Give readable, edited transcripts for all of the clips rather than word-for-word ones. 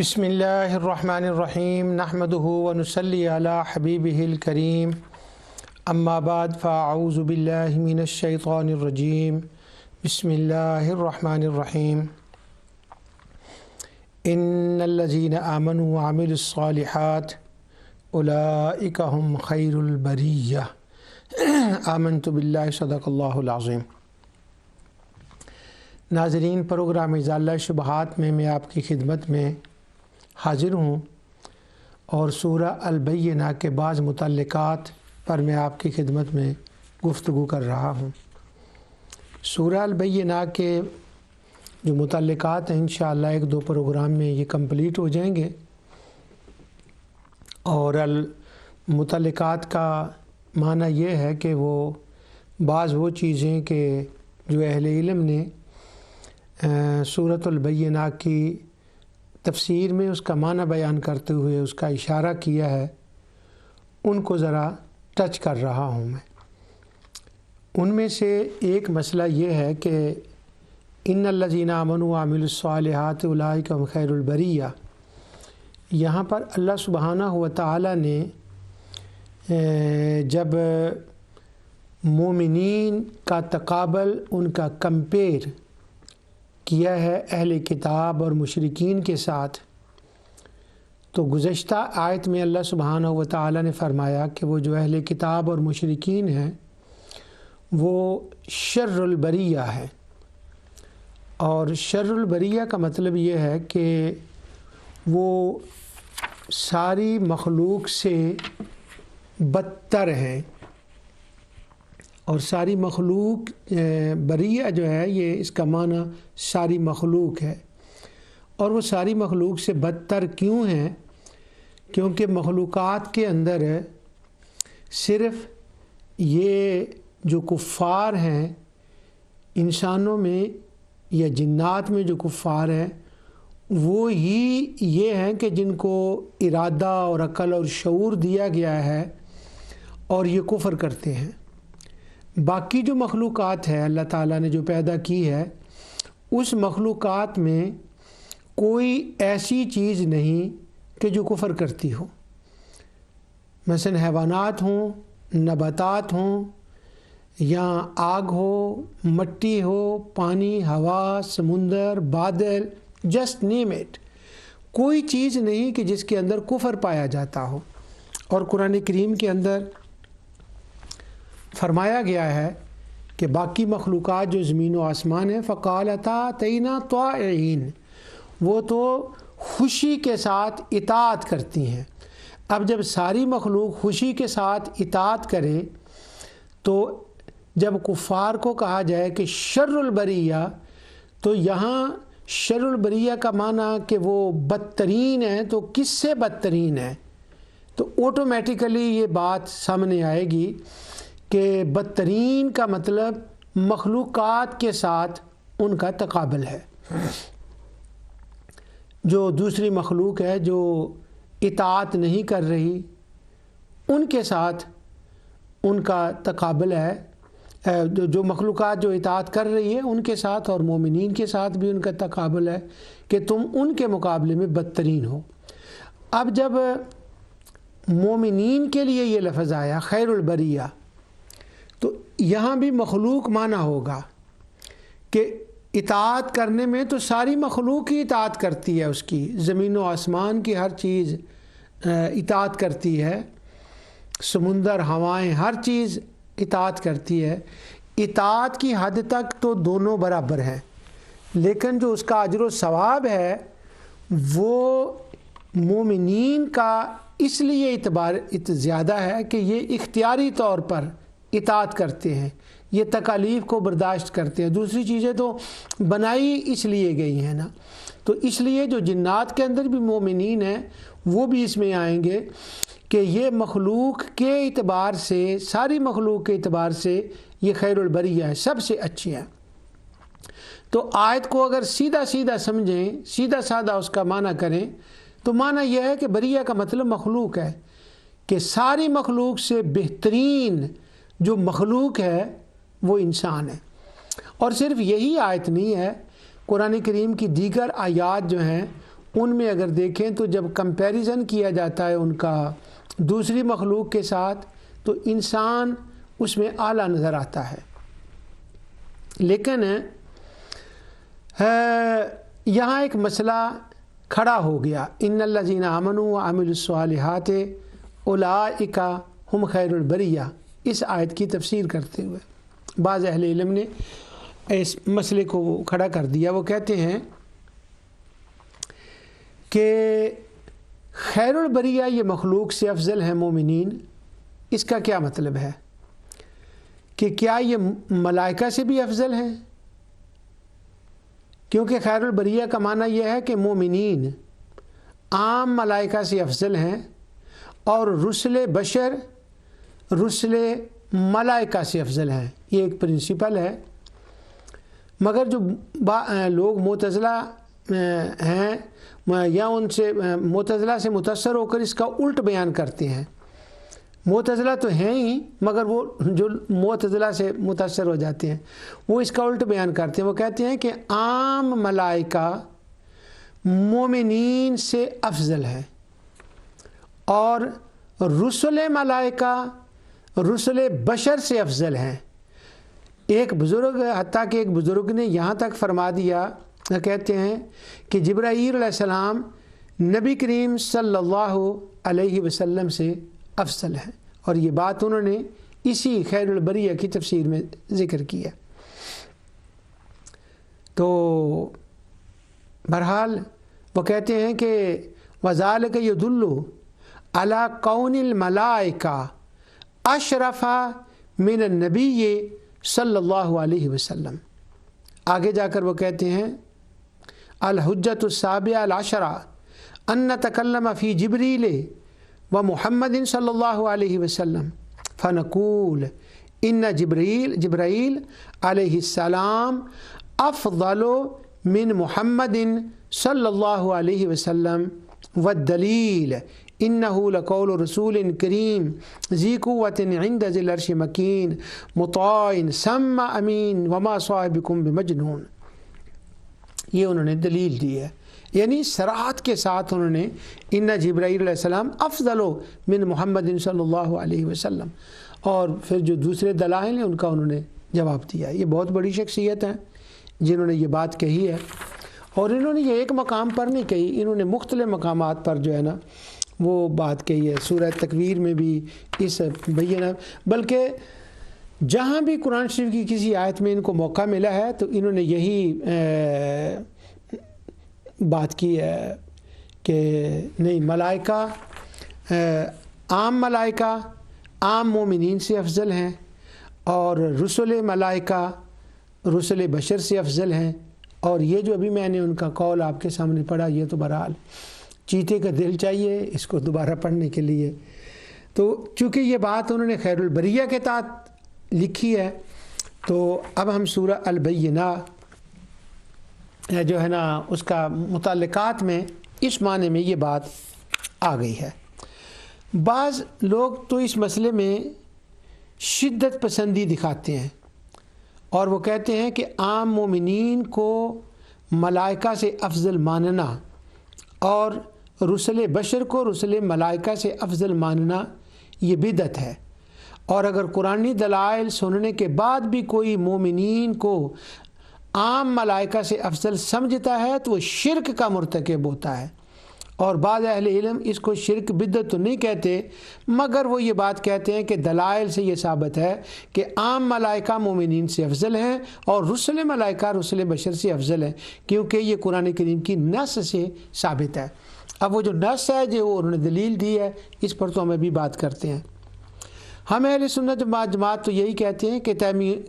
بسم اللہ الرحمن الرحیم نحمدہ ونصلی علی حبیبہ الکریم اما بعد فاعوذ باللہ من الشیطان الرجیم بسم اللہ الرحمن الرحیم ان الذین آمنوا وعملوا الصالحات اولئک هم خیر البریہ آمنت باللہ صدق اللہ العظیم۔ ناظرین، پروگرام ازالہ شبہات میں آپ کی خدمت میں حاضر ہوں اور سورہ البینہ کے بعض متعلقات پر میں آپ کی خدمت میں گفتگو کر رہا ہوں۔ سورہ البینہ کے جو متعلقات ہیں انشاءاللہ ایک دو پروگرام میں یہ کمپلیٹ ہو جائیں گے، اور المتعلقات کا معنی یہ ہے کہ وہ بعض وہ چیزیں کہ جو اہل علم نے سورۃ البینہ کی تفسیر میں اس کا معنی بیان کرتے ہوئے اس کا اشارہ کیا ہے، ان کو ذرا ٹچ کر رہا ہوں میں۔ ان میں سے ایک مسئلہ یہ ہے کہ ان الذین آمنوا وعملوا الصالحات اولئک هم خیر البریہ، یہاں پر اللہ سبحانہ و تعالی نے جب مومنین کا تقابل، ان کا کمپیر کیا ہے اہل کتاب اور مشرکین کے ساتھ، تو گزشتہ آیت میں اللہ سبحانہ و تعالی نے فرمایا کہ وہ جو اہل کتاب اور مشرکین ہیں وہ شر البریہ ہے، اور شر البریہ کا مطلب یہ ہے کہ وہ ساری مخلوق سے بدتر ہیں، اور ساری مخلوق بریہ جو ہے یہ اس کا معنی ساری مخلوق ہے، اور وہ ساری مخلوق سے بدتر کیوں ہیں؟ کیونکہ مخلوقات کے اندر صرف یہ جو کفار ہیں، انسانوں میں یا جنات میں جو کفار ہیں وہ ہی یہ ہیں کہ جن کو ارادہ اور عقل اور شعور دیا گیا ہے اور یہ کفر کرتے ہیں۔ باقی جو مخلوقات ہے اللہ تعالیٰ نے جو پیدا کی ہے، اس مخلوقات میں کوئی ایسی چیز نہیں کہ جو کفر کرتی ہو، مثلا حیوانات ہوں، نباتات ہوں، یا آگ ہو، مٹی ہو، پانی، ہوا، سمندر، بادل، جسٹ نیم اٹ، کوئی چیز نہیں کہ جس کے اندر کفر پایا جاتا ہو۔ اور قرآن کریم کے اندر فرمایا گیا ہے کہ باقی مخلوقات جو زمین و آسمان ہیں فقالتا اتینا طائعین، وہ تو خوشی کے ساتھ اطاعت کرتی ہیں۔ اب جب ساری مخلوق خوشی کے ساتھ اطاعت کرے تو جب کفار کو کہا جائے کہ شر البریہ، تو یہاں شر البریہ کا معنی کہ وہ بدترین ہے، تو کس سے بدترین ہے؟ تو آٹومیٹیکلی یہ بات سامنے آئے گی کہ بدترین کا مطلب مخلوقات کے ساتھ ان کا تقابل ہے۔ جو دوسری مخلوق ہے جو اطاعت نہیں کر رہی، ان کے ساتھ ان کا تقابل ہے، جو مخلوقات جو اطاعت کر رہی ہے ان کے ساتھ، اور مومنین کے ساتھ بھی ان کا تقابل ہے کہ تم ان کے مقابلے میں بدترین ہو۔ اب جب مومنین کے لیے یہ لفظ آیا خیر البریہ، تو یہاں بھی مخلوق معنی ہوگا کہ اطاعت کرنے میں تو ساری مخلوق ہی اطاعت کرتی ہے، اس کی زمین و آسمان کی ہر چیز اطاعت کرتی ہے، سمندر، ہوائیں، ہر چیز اطاعت کرتی ہے۔ اطاعت کی حد تک تو دونوں برابر ہیں، لیکن جو اس کا اجر و ثواب ہے وہ مومنین کا اس لیے اعتبار زیادہ ہے کہ یہ اختیاری طور پر اطاعت کرتے ہیں، یہ تکالیف کو برداشت کرتے ہیں۔ دوسری چیزیں تو بنائی اس لیے گئی ہیں نا، تو اس لیے جو جنات کے اندر بھی مومنین ہیں وہ بھی اس میں آئیں گے کہ یہ مخلوق کے اعتبار سے، ساری مخلوق کے اعتبار سے یہ خیر البریہ ہے، سب سے اچھی ہے۔ تو آیت کو اگر سیدھا سیدھا سمجھیں، سیدھا سادہ اس کا معنی کریں، تو معنی یہ ہے کہ بریہ کا مطلب مخلوق ہے، کہ ساری مخلوق سے بہترین جو مخلوق ہے وہ انسان ہے۔ اور صرف یہی آیت نہیں ہے، قرآن کریم کی دیگر آیات جو ہیں ان میں اگر دیکھیں تو جب کمپیریزن کیا جاتا ہے ان کا دوسری مخلوق کے ساتھ تو انسان اس میں اعلیٰ نظر آتا ہے. لیکن یہاں ایک مسئلہ کھڑا ہو گیا، ان الذین آمنوا وعملوا الصالحات اولئک ہم خیر البریہ. اس آیت کی تفسیر کرتے ہوئے بعض اہل علم نے اس مسئلے کو کھڑا کر دیا. وہ کہتے ہیں کہ خیر البریہ یہ مخلوق سے افضل ہے مومنین. اس کا کیا مطلب ہے کہ کیا یہ ملائکہ سے بھی افضل ہیں؟ کیونکہ خیر البریہ کا معنی یہ ہے کہ مومنین عام ملائکہ سے افضل ہیں اور رسل بشر رسل ملائکہ سے افضل ہیں. یہ ایک پرنسپل ہے. مگر جو لوگ معتزلہ ہیں یا ان سے معتزلہ سے متاثر ہو کر اس کا الٹ بیان کرتے ہیں. معتزلہ تو ہیں ہی مگر وہ جو معتزلہ سے متاثر ہو جاتے ہیں وہ اس کا الٹ بیان کرتے ہیں. وہ کہتے ہیں کہ عام ملائکہ مومنین سے افضل ہے اور رسل ملائکہ رسل بشر سے افضل ہیں. ایک بزرگ حتیٰ کہ ایک بزرگ نے یہاں تک فرما دیا، کہتے ہیں کہ جبرائیل علیہ السلام نبی کریم صلی اللہ علیہ وسلم سے افضل ہے، اور یہ بات انہوں نے اسی خیر البریہ کی تفسیر میں ذکر کیا. تو بہرحال وہ کہتے ہیں کہ وذالک یدل علی کون الملائکہ اشرف من النبی صلی اللہ علیہ وسلم. آگے جا کر وہ کہتے ہیں الحجۃ السابعہ العشرہ ان تکلم فی جبریل و محمد صلی اللہ علیہ وسلم فنقول ان جبرائیل علیہ السلام افضل من محمد صلی اللہ علیہ وسلم والدلیل انه لقول رسول کریم ذی قوۃ عند ذی العرش مکین مطاع ثم امین وما صاحبکم بمجنون. یہ انہوں نے دلیل دی ہے، یعنی صراحت کے ساتھ انہوں نے ان جبرائیل علیہ السلام افضل من محمد صلی اللہ علیہ وسلم، اور پھر جو دوسرے دلائل ہیں ان کا انہوں نے جواب دیا. یہ بہت بڑی شخصیت ہیں جنہوں نے یہ بات کہی ہے، اور انہوں نے یہ ایک مقام پر نہیں کہی، انہوں نے مختلف مقامات پر جو ہے نا وہ بات کہی ہے. سورہ تکویر میں بھی اس بینہ، بلکہ جہاں بھی قرآن شریف کی کسی آیت میں ان کو موقع ملا ہے تو انہوں نے یہی بات کی ہے کہ نہیں، ملائکہ عام ملائکہ عام مومنین سے افضل ہیں اور رسل ملائکہ رسل بشر سے افضل ہیں. اور یہ جو ابھی میں نے ان کا قول آپ کے سامنے پڑھا، یہ تو بہرحال چیتے کا دل چاہیے اس کو دوبارہ پڑھنے کے لیے. تو چونکہ یہ بات انہوں نے خیر البریہ کے تحت لکھی ہے، تو اب ہم سورہ البینہ جو ہے نا اس کا متعلقات میں اس معنی میں یہ بات آ گئی ہے. بعض لوگ تو اس مسئلے میں شدت پسندی دکھاتے ہیں اور وہ کہتے ہیں کہ عام مومنین کو ملائکہ سے افضل ماننا اور رسل بشر کو رسل ملائکہ سے افضل ماننا یہ بدعت ہے، اور اگر قرآنی دلائل سننے کے بعد بھی کوئی مومنین کو عام ملائکہ سے افضل سمجھتا ہے تو وہ شرک کا مرتکب ہوتا ہے. اور بعض اہل علم اس کو شرک بدعت تو نہیں کہتے، مگر وہ یہ بات کہتے ہیں کہ دلائل سے یہ ثابت ہے کہ عام ملائکہ مومنین سے افضل ہیں اور رسل ملائکہ رسل بشر سے افضل ہیں، کیونکہ یہ قرآن کریم کی نص سے ثابت ہے. اب وہ جو نص ہے جو انہوں نے دلیل دی ہے اس پر تو ہم ابھی بات کرتے ہیں. ہم اہل سنت جماعت تو یہی کہتے ہیں کہ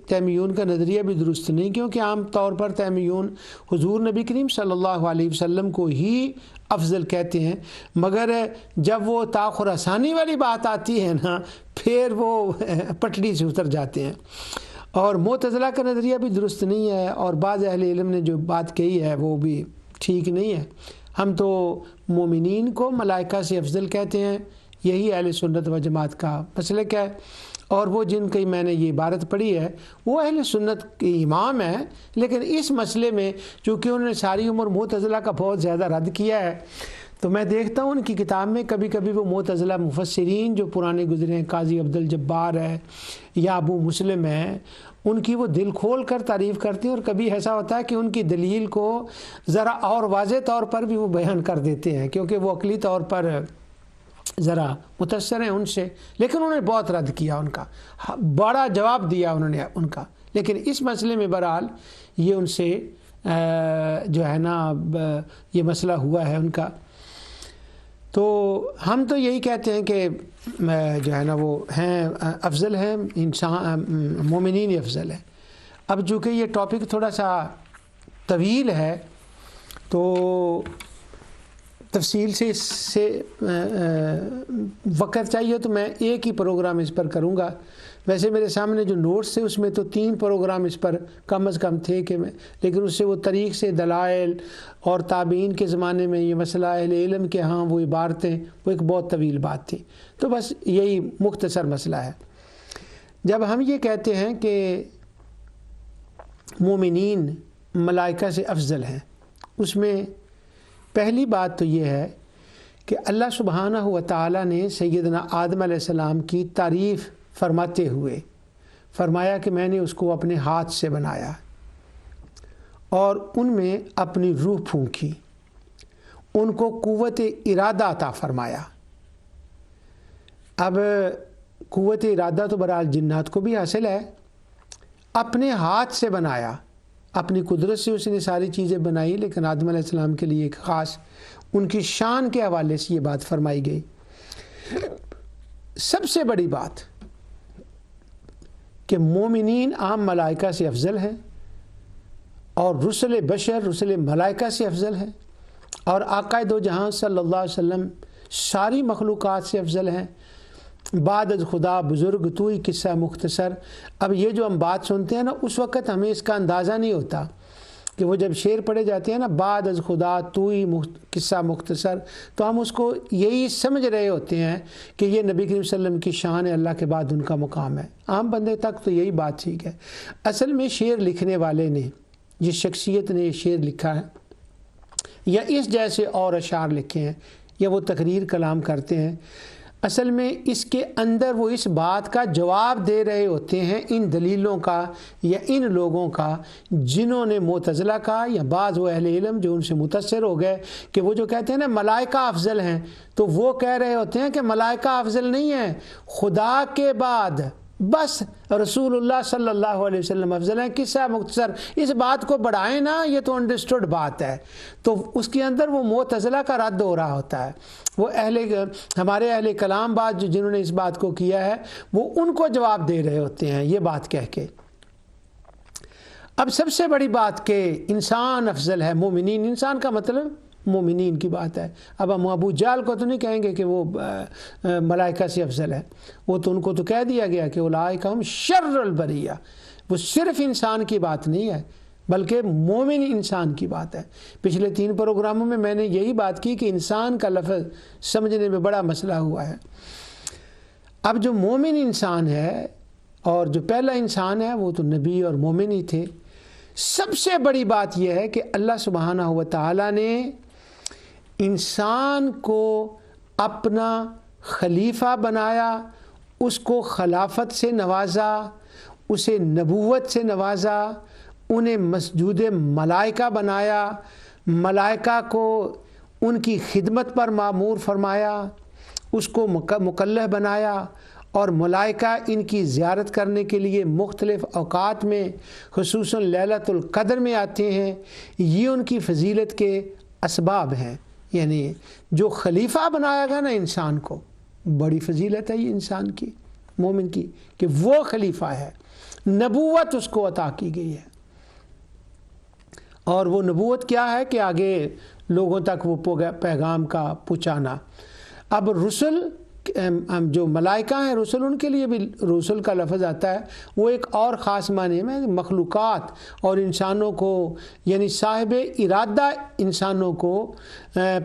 تیمیون کا نظریہ بھی درست نہیں، کیونکہ عام طور پر تیمیون حضور نبی کریم صلی اللہ علیہ وسلم کو ہی افضل کہتے ہیں، مگر جب وہ خراسانی والی بات آتی ہے نا پھر وہ پٹڑی سے اتر جاتے ہیں. اور معتزلہ کا نظریہ بھی درست نہیں ہے، اور بعض اہل علم نے جو بات کہی ہے وہ بھی ٹھیک نہیں ہے. ہم تو مومنین کو ملائکہ سے افضل کہتے ہیں، یہی اہل سنت و جماعت کا مسلک ہے. اور وہ جن کی میں نے یہ عبارت پڑھی ہے وہ اہل سنت کے امام ہیں، لیکن اس مسئلے میں چونکہ انہوں نے ساری عمر معتزلہ کا بہت زیادہ رد کیا ہے، تو میں دیکھتا ہوں ان کی کتاب میں کبھی کبھی وہ معتزلہ مفسرین جو پرانے گزرے ہیں، قاضی عبدالجبار ہے یا ابو مسلم ہے، ان کی وہ دل کھول کر تعریف کرتے ہیں، اور کبھی ایسا ہوتا ہے کہ ان کی دلیل کو ذرا اور واضح طور پر بھی وہ بیان کر دیتے ہیں، کیونکہ وہ عقلی طور پر ذرا متاثر ہیں ان سے، لیکن انہوں نے بہت رد کیا، ان کا بڑا جواب دیا انہوں نے ان کا، لیکن اس مسئلے میں بہرحال یہ ان سے جو ہے نا یہ مسئلہ ہوا ہے ان کا۔ تو ہم تو یہی کہتے ہیں کہ جو ہے نا وہ ہیں افضل ہیں، انسان مومنین افضل ہیں۔ اب چونکہ یہ ٹاپک تھوڑا سا طویل ہے تو تفصیل سے اس سے وقت چاہیے تو میں ایک ہی پروگرام اس پر کروں گا۔ ویسے میرے سامنے جو نوٹس تھے اس میں تو 3 پروگرام اس پر کم از کم تھے کہ میں، لیکن اس سے وہ طریق سے دلائل اور تابعین کے زمانے میں یہ مسئلہ اہل علم کے ہاں وہ عبارتیں، وہ ایک بہت طویل بات تھی، تو بس یہی مختصر مسئلہ ہے۔ جب ہم یہ کہتے ہیں کہ مومنین ملائکہ سے افضل ہیں، اس میں پہلی بات تو یہ ہے کہ اللہ سبحانہ و تعالیٰ نے سیدنا آدم علیہ السلام کی تعریف فرماتے ہوئے فرمایا کہ میں نے اس کو اپنے ہاتھ سے بنایا اور ان میں اپنی روح پھونکی، ان کو قوت ارادہ عطا فرمایا۔ اب قوت ارادہ تو بہرحال جنات کو بھی حاصل ہے، اپنے ہاتھ سے بنایا، اپنی قدرت سے اس نے ساری چیزیں بنائی، لیکن آدم علیہ السلام کے لیے ایک خاص ان کی شان کے حوالے سے یہ بات فرمائی گئی۔ سب سے بڑی بات کہ مومنین عام ملائکہ سے افضل ہیں، اور رسل بشر رسل ملائکہ سے افضل ہیں، اور آقا دو جہاں صلی اللہ علیہ وسلم ساری مخلوقات سے افضل ہیں۔ بعد از خدا بزرگ تو ہی قصہ مختصر۔ اب یہ جو ہم بات سنتے ہیں نا، اس وقت ہمیں اس کا اندازہ نہیں ہوتا کہ وہ جب شعر پڑھے جاتے ہیں نا، بعد از خدا تو ہی قصہ مختصر، تو ہم اس کو یہی سمجھ رہے ہوتے ہیں کہ یہ نبی کریم صلی اللہ علیہ وسلم کی شان ہے، اللہ کے بعد ان کا مقام ہے۔ عام بندے تک تو یہی بات ٹھیک ہے۔ اصل میں شعر لکھنے والے نے، جس شخصیت نے یہ شعر لکھا ہے یا اس جیسے اور اشعار لکھے ہیں یا وہ تقریر کلام کرتے ہیں، اصل میں اس کے اندر وہ اس بات کا جواب دے رہے ہوتے ہیں ان دلیلوں کا یا ان لوگوں کا جنہوں نے معتزلہ کا یا بعض وہ اہل علم جو ان سے متاثر ہو گئے کہ وہ جو کہتے ہیں نا ملائکہ افضل ہیں، تو وہ کہہ رہے ہوتے ہیں کہ ملائکہ افضل نہیں ہیں، خدا کے بعد بس رسول اللہ صلی اللہ علیہ وسلم افضل ہیں۔ قصہ مختصر، اس بات کو بڑھائیں نا، یہ تو انڈرسٹوڈ بات ہے، تو اس کے اندر وہ معتزلہ کا رد ہو رہا ہوتا ہے۔ وہ ہمارے اہل کلام بعد جنہوں نے اس بات کو کیا ہے وہ ان کو جواب دے رہے ہوتے ہیں یہ بات کہہ کے۔ اب سب سے بڑی بات کہ انسان افضل ہے، مومنین، انسان کا مطلب مومنین کی بات ہے۔ اب ہم ابو جہل کو تو نہیں کہیں گے کہ وہ ملائکہ سے افضل ہے، وہ تو ان کو تو کہہ دیا گیا کہ اولئک ہم شر البریہ۔ وہ صرف انسان کی بات نہیں ہے بلکہ مومن انسان کی بات ہے۔ پچھلے 3 پروگراموں میں میں نے یہی بات کی کہ انسان کا لفظ سمجھنے میں بڑا مسئلہ ہوا ہے۔ اب جو مومن انسان ہے اور جو پہلا انسان ہے وہ تو نبی اور مومن ہی تھے۔ سب سے بڑی بات یہ ہے کہ اللہ سبحانہ و تعالیٰ نے انسان کو اپنا خلیفہ بنایا، اس کو خلافت سے نوازا، اسے نبوت سے نوازا، انہیں مسجود ملائکہ بنایا، ملائکہ کو ان کی خدمت پر مامور فرمایا، اس کو مکلف بنایا، اور ملائکہ ان کی زیارت کرنے کے لیے مختلف اوقات میں خصوصاً لیلۃ القدر میں آتے ہیں۔ یہ ان کی فضیلت کے اسباب ہیں، یعنی جو خلیفہ بنایا گیا نا انسان کو، بڑی فضیلت ہے یہ انسان کی، مومن کی، کہ وہ خلیفہ ہے۔ نبوت اس کو عطا کی گئی ہے، اور وہ نبوت کیا ہے کہ آگے لوگوں تک وہ پیغام کا پہنچانا۔ اب رسل جو ملائکہ ہیں رسل، ان کے لیے بھی رسل کا لفظ آتا ہے، وہ ایک اور خاص معنی میں مخلوقات اور انسانوں کو، یعنی صاحب ارادہ انسانوں کو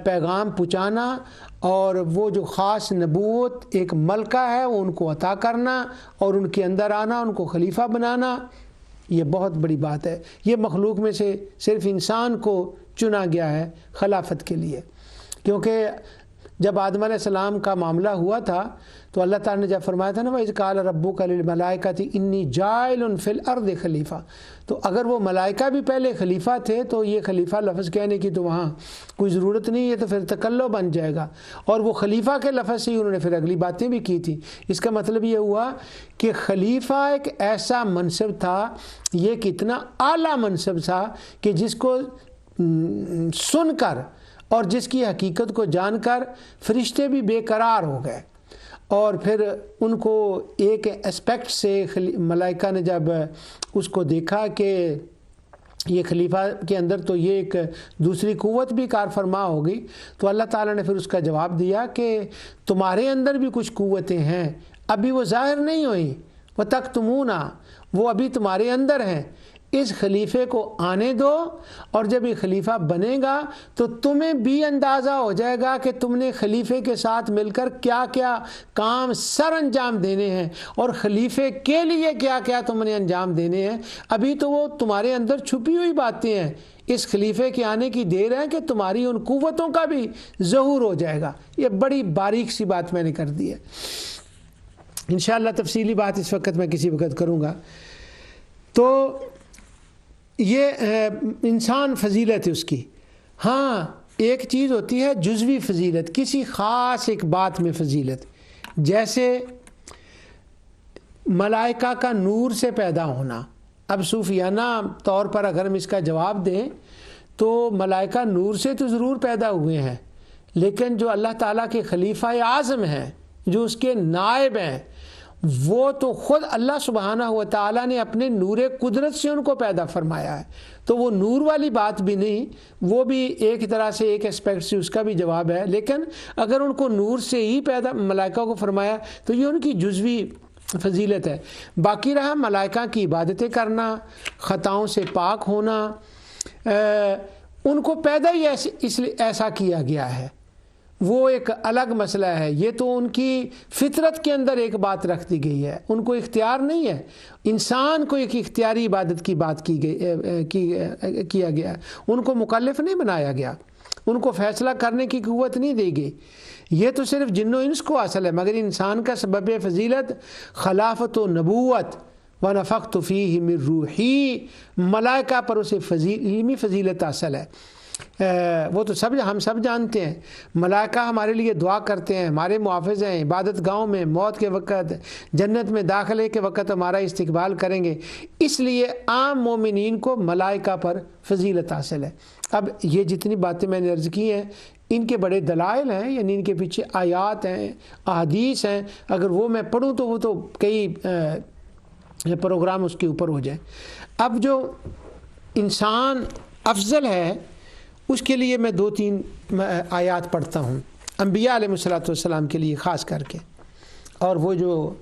پیغام پہنچانا، اور وہ جو خاص نبوت ایک ملکہ ہے وہ ان کو عطا کرنا اور ان کے اندر آنا، ان کو خلیفہ بنانا، یہ بہت بڑی بات ہے۔ یہ مخلوق میں سے صرف انسان کو چنا گیا ہے خلافت کے لیے، کیونکہ جب آدم علیہ السلام کا معاملہ ہوا تھا تو اللہ تعالیٰ نے جب فرمایا تھا نا وَإِذْ قَالَ رَبُّكَ لِلْمَلَائِكَةِ إِنِّي جَاعِلٌ فِي الْأَرْضِ خلیفہ، تو اگر وہ ملائکہ بھی پہلے خلیفہ تھے تو یہ خلیفہ لفظ کہنے کی تو وہاں کوئی ضرورت نہیں ہے، تو پھر تکلف بن جائے گا، اور وہ خلیفہ کے لفظ سے ہی انہوں نے پھر اگلی باتیں بھی کی تھی۔ اس کا مطلب یہ ہوا کہ خلیفہ ایک ایسا منصب تھا، یہ کتنا اعلیٰ منصب تھا کہ جس کو سن کر اور جس کی حقیقت کو جان کر فرشتے بھی بے قرار ہو گئے، اور پھر ان کو ایک اسپیکٹ سے ملائکہ نے جب اس کو دیکھا کہ یہ خلیفہ کے اندر تو یہ ایک دوسری قوت بھی کار فرما ہوگی، تو اللہ تعالیٰ نے پھر اس کا جواب دیا کہ تمہارے اندر بھی کچھ قوتیں ہیں، ابھی وہ ظاہر نہیں ہوئیں، وَتَكْتُمُونَ، وہ ابھی تمہارے اندر ہیں، اس خلیفے کو آنے دو، اور جب یہ خلیفہ بنے گا تو تمہیں بھی اندازہ ہو جائے گا کہ تم نے خلیفے کے ساتھ مل کر کیا کیا کام سر انجام دینے ہیں، اور خلیفے کے لیے کیا کیا تم نے انجام دینے ہیں۔ ابھی تو وہ تمہارے اندر چھپی ہوئی باتیں ہیں، اس خلیفے کے آنے کی دیر ہے کہ تمہاری ان قوتوں کا بھی ظہور ہو جائے گا۔ یہ بڑی باریک سی بات میں نے کر دی ہے، انشاءاللہ تفصیلی بات اس وقت میں کسی وقت کروں گا۔ تو یہ انسان فضیلت ہے اس کی۔ ہاں ایک چیز ہوتی ہے جزوی فضیلت، کسی خاص ایک بات میں فضیلت، جیسے ملائکہ کا نور سے پیدا ہونا۔ اب صوفیانہ طور پر اگر ہم اس کا جواب دیں تو ملائکہ نور سے تو ضرور پیدا ہوئے ہیں، لیکن جو اللہ تعالیٰ کے خلیفہ اعظم ہیں، جو اس کے نائب ہیں، وہ تو خود اللہ سبحانہ و تعالیٰ نے اپنے نور قدرت سے ان کو پیدا فرمایا ہے، تو وہ نور والی بات بھی نہیں، وہ بھی ایک طرح سے ایک اسپیکٹ سے اس کا بھی جواب ہے، لیکن اگر ان کو نور سے ہی پیدا ملائکہ کو فرمایا تو یہ ان کی جزوی فضیلت ہے۔ باقی رہا ملائکہ کی عبادتیں کرنا، خطاؤں سے پاک ہونا، ان کو پیدا ہی ایسا کیا گیا ہے، وہ ایک الگ مسئلہ ہے۔ یہ تو ان کی فطرت کے اندر ایک بات رکھ دی گئی ہے، ان کو اختیار نہیں ہے۔ انسان کو ایک اختیاری عبادت کی بات کیا گیا ہے، ان کو مکلف نہیں بنایا گیا، ان کو فیصلہ کرنے کی قوت نہیں دی گئی۔ یہ تو صرف جن و انس کو حاصل ہے، مگر انسان کا سبب فضیلت خلافت و نبوت وَنَفَخْتُ فِيهِ مِن رُوحِي، ملائکہ پر اسے علمی فضیلت حاصل ہے۔ وہ تو ہم سب جانتے ہیں، ملائکہ ہمارے لیے دعا کرتے ہیں، ہمارے محافظ ہیں، عبادت گاہوں میں موت کے وقت، جنت میں داخلے کے وقت ہمارا استقبال کریں گے، اس لیے عام مومنین کو ملائکہ پر فضیلت حاصل ہے۔ اب یہ جتنی باتیں میں نے عرض کی ہیں ان کے بڑے دلائل ہیں، یعنی ان کے پیچھے آیات ہیں، احادیث ہیں، اگر وہ میں پڑھوں تو وہ تو کئی پروگرام اس کے اوپر ہو جائیں۔ اب جو انسان افضل ہے اس کے لیے میں 2-3 آیات پڑھتا ہوں، انبیاء علیہ السلام کے لیے خاص کر کے، اور وہ جو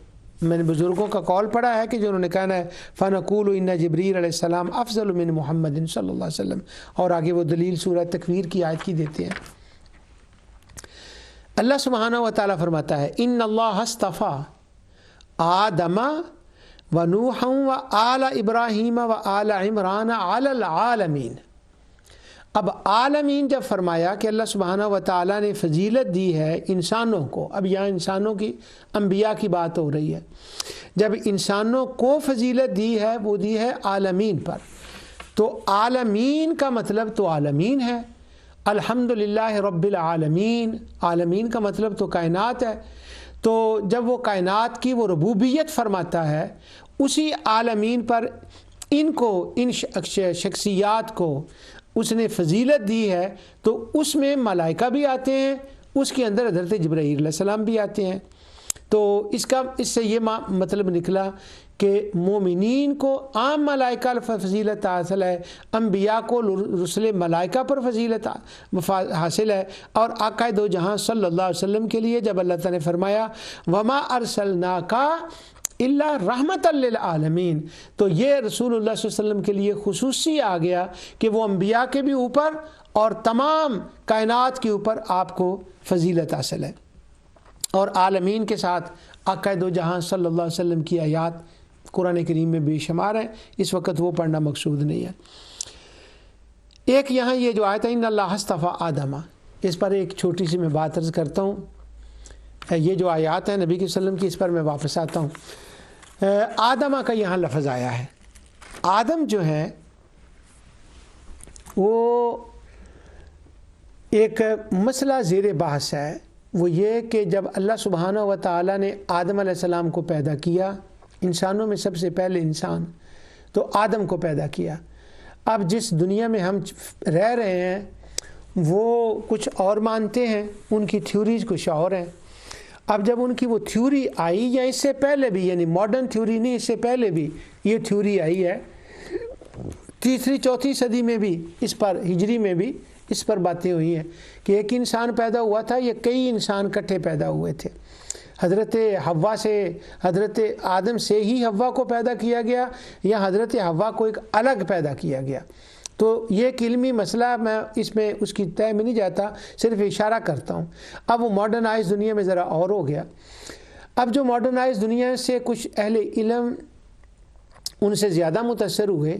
میں نے بزرگوں کا قول پڑھا ہے کہ جو انہوں نے کہا ہے فَنَقُولُ إِنَّ جِبْرِيلَ علیہ السلام افضل من محمد صلی اللہ علیہ وسلم، اور آگے وہ دلیل سورہ تکویر کی آیت کی دیتے ہیں۔ اللہ سبحانہ و تعالیٰ فرماتا ہے ان اللہ اصطفیٰ آدم و نوح و آل ابراہیم و آل عمران علی العالمین۔ اب عالمین جب فرمایا کہ اللہ سبحانہ و تعالیٰ نے فضیلت دی ہے انسانوں کو، اب یہاں انسانوں کی انبیاء کی بات ہو رہی ہے، جب انسانوں کو فضیلت دی ہے وہ دی ہے عالمین پر، تو عالمین کا مطلب تو عالمین ہے، الحمدللہ رب العالمین، عالمین کا مطلب تو کائنات ہے، تو جب وہ کائنات کی وہ ربوبیت فرماتا ہے، اسی عالمین پر ان کو، ان شخصیات کو اس نے فضیلت دی ہے، تو اس میں ملائکہ بھی آتے ہیں، اس کے اندر حضرت جبرائیل علیہ السلام بھی آتے ہیں۔ تو اس سے یہ مطلب نکلا کہ مومنین کو عام ملائکہ پر فضیلت حاصل ہے، انبیاء کو رسل ملائکہ پر فضیلت حاصل ہے، اور آقا دو جہاں صلی اللہ علیہ وسلم کے لیے جب اللہ تعالیٰ نے فرمایا وما ارسلناک الا رحمت للعالمین، تو یہ رسول اللہ صلی اللہ علیہ وسلم کے لیے خصوصی آ گیا کہ وہ انبیاء کے بھی اوپر اور تمام کائنات کے اوپر آپ کو فضیلت حاصل ہے۔ اور عالمین کے ساتھ آقا دو جہاں صلی اللہ علیہ وسلم کی آیات قرآن کریم میں بے شمار ہیں، اس وقت وہ پڑھنا مقصود نہیں ہے۔ ایک یہاں یہ جو آیت ہے ان اللہ اصطفیٰ آدم، اس پر ایک چھوٹی سی میں بات عرض کرتا ہوں۔ یہ جو آیات ہیں نبی کے وسلم کی، اس پر میں واپس آتا ہوں۔ آدمہ کا یہاں لفظ آیا ہے۔ آدم جو ہے وہ ایک مسئلہ زیر بحث ہے، وہ یہ کہ جب اللہ سبحانہ و تعالیٰ نے آدم علیہ السلام کو پیدا کیا، انسانوں میں سب سے پہلے انسان، تو آدم کو پیدا کیا۔ اب جس دنیا میں ہم رہ رہے ہیں وہ کچھ اور مانتے ہیں، ان کی تھیوریز کچھ اور ہیں۔ اب جب ان کی وہ تھیوری آئی، یا اس سے پہلے بھی، یعنی ماڈرن تھیوری نہیں، اس سے پہلے بھی یہ تھیوری آئی ہے، 3ری 4تھی صدی میں بھی اس پر، ہجری میں بھی اس پر باتیں ہوئی ہیں کہ ایک انسان پیدا ہوا تھا، یہ کئی انسان اکٹھے پیدا ہوئے تھے۔ حضرت حوا سے، حضرت آدم سے ہی حوا کو پیدا کیا گیا، یا حضرت حوا کو ایک الگ پیدا کیا گیا؟ تو یہ ایک علمی مسئلہ، میں اس میں اس کی تہ میں نہیں جاتا، صرف اشارہ کرتا ہوں۔ اب وہ ماڈرنائز دنیا میں ذرا اور ہو گیا۔ اب جو ماڈرنائز دنیا سے کچھ اہل علم ان سے زیادہ متاثر ہوئے،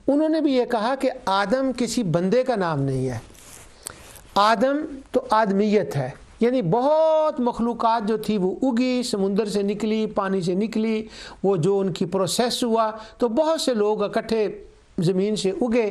انہوں نے بھی یہ کہا کہ آدم کسی بندے کا نام نہیں ہے، آدم تو آدمیت ہے، یعنی بہت مخلوقات جو تھی وہ اگی، سمندر سے نکلی، پانی سے نکلی، وہ جو ان کی پروسیس ہوا، تو بہت سے لوگ اکٹھے زمین سے اگے،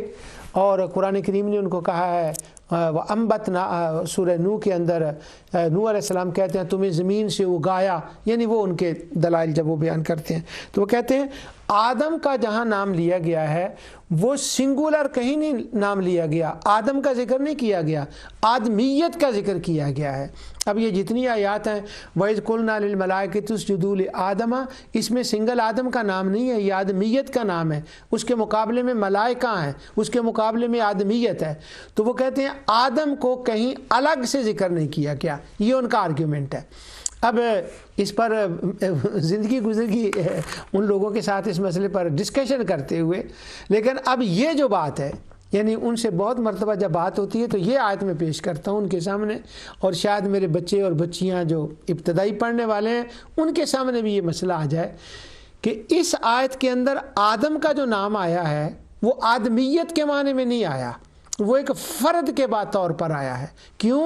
اور قرآن کریم نے ان کو کہا ہے وَأَنبَتْنَا، سورہ نوح کے اندر نوح علیہ السلام کہتے ہیں تمہیں زمین سے اگایا، یعنی وہ ان کے دلائل جب وہ بیان کرتے ہیں تو وہ کہتے ہیں آدم کا جہاں نام لیا گیا ہے وہ سنگولر کہیں نہیں نام لیا گیا، آدم کا ذکر نہیں کیا گیا، آدمیت کا ذکر کیا گیا ہے۔ اب یہ جتنی آیات ہیں وَإِذْ قُلْنَا لِلْمَلَائِكَةِ اسْجُدُوا لِآدَمَ، اس میں سنگل آدم کا نام نہیں ہے، یہ آدمیت کا نام ہے، اس کے مقابلے میں ملائکہ ہیں، اس کے مقابلے میں آدمیت ہے۔ تو وہ کہتے ہیں آدم کو کہیں الگ سے ذکر نہیں کیا گیا، یہ ان کا آرگیومنٹ ہے۔ اب اس پر زندگی گزر گئی ان لوگوں کے ساتھ اس مسئلے پر ڈسکشن کرتے ہوئے، لیکن اب یہ جو بات ہے، یعنی ان سے بہت مرتبہ جب بات ہوتی ہے تو یہ آیت میں پیش کرتا ہوں ان کے سامنے، اور شاید میرے بچے اور بچیاں جو ابتدائی پڑھنے والے ہیں ان کے سامنے بھی یہ مسئلہ آ جائے کہ اس آیت کے اندر آدم کا جو نام آیا ہے وہ آدمیت کے معنی میں نہیں آیا، وہ ایک فرد کے طور پر آیا ہے۔ کیوں؟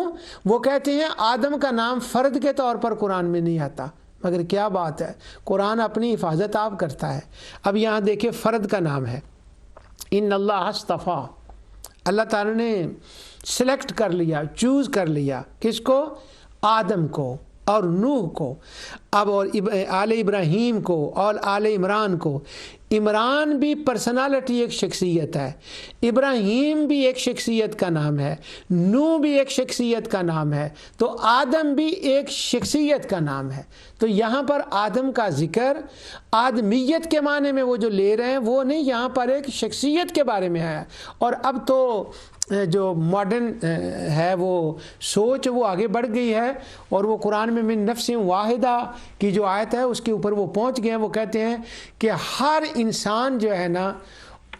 وہ کہتے ہیں آدم کا نام فرد کے طور پر قرآن میں نہیں آتا، مگر کیا بات ہے، قرآن اپنی حفاظت آپ کرتا ہے۔ اب یہاں دیکھیں فرد کا نام ہے ان اللہ اصطفیٰ، اللہ تعالیٰ نے سلیکٹ کر لیا، چوز کر لیا، کس کو؟ آدم کو اور نوح کو، اب اور آل ابراہیم کو اور آل عمران کو۔ عمران بھی پرسنالٹی، ایک شخصیت ہے، ابراہیم بھی ایک شخصیت کا نام ہے، نوح بھی ایک شخصیت کا نام ہے، تو آدم بھی ایک شخصیت کا نام ہے۔ تو یہاں پر آدم کا ذکر آدمیت کے معنی میں وہ جو لے رہے ہیں وہ نہیں، یہاں پر ایک شخصیت کے بارے میں ہے۔ اور اب تو جو ماڈرن ہے وہ سوچ وہ آگے بڑھ گئی ہے، اور وہ قرآن میں من نفس واحدہ کی جو آیت ہے اس کے اوپر وہ پہنچ گئے ہیں۔ وہ کہتے ہیں کہ ہر انسان جو ہے نا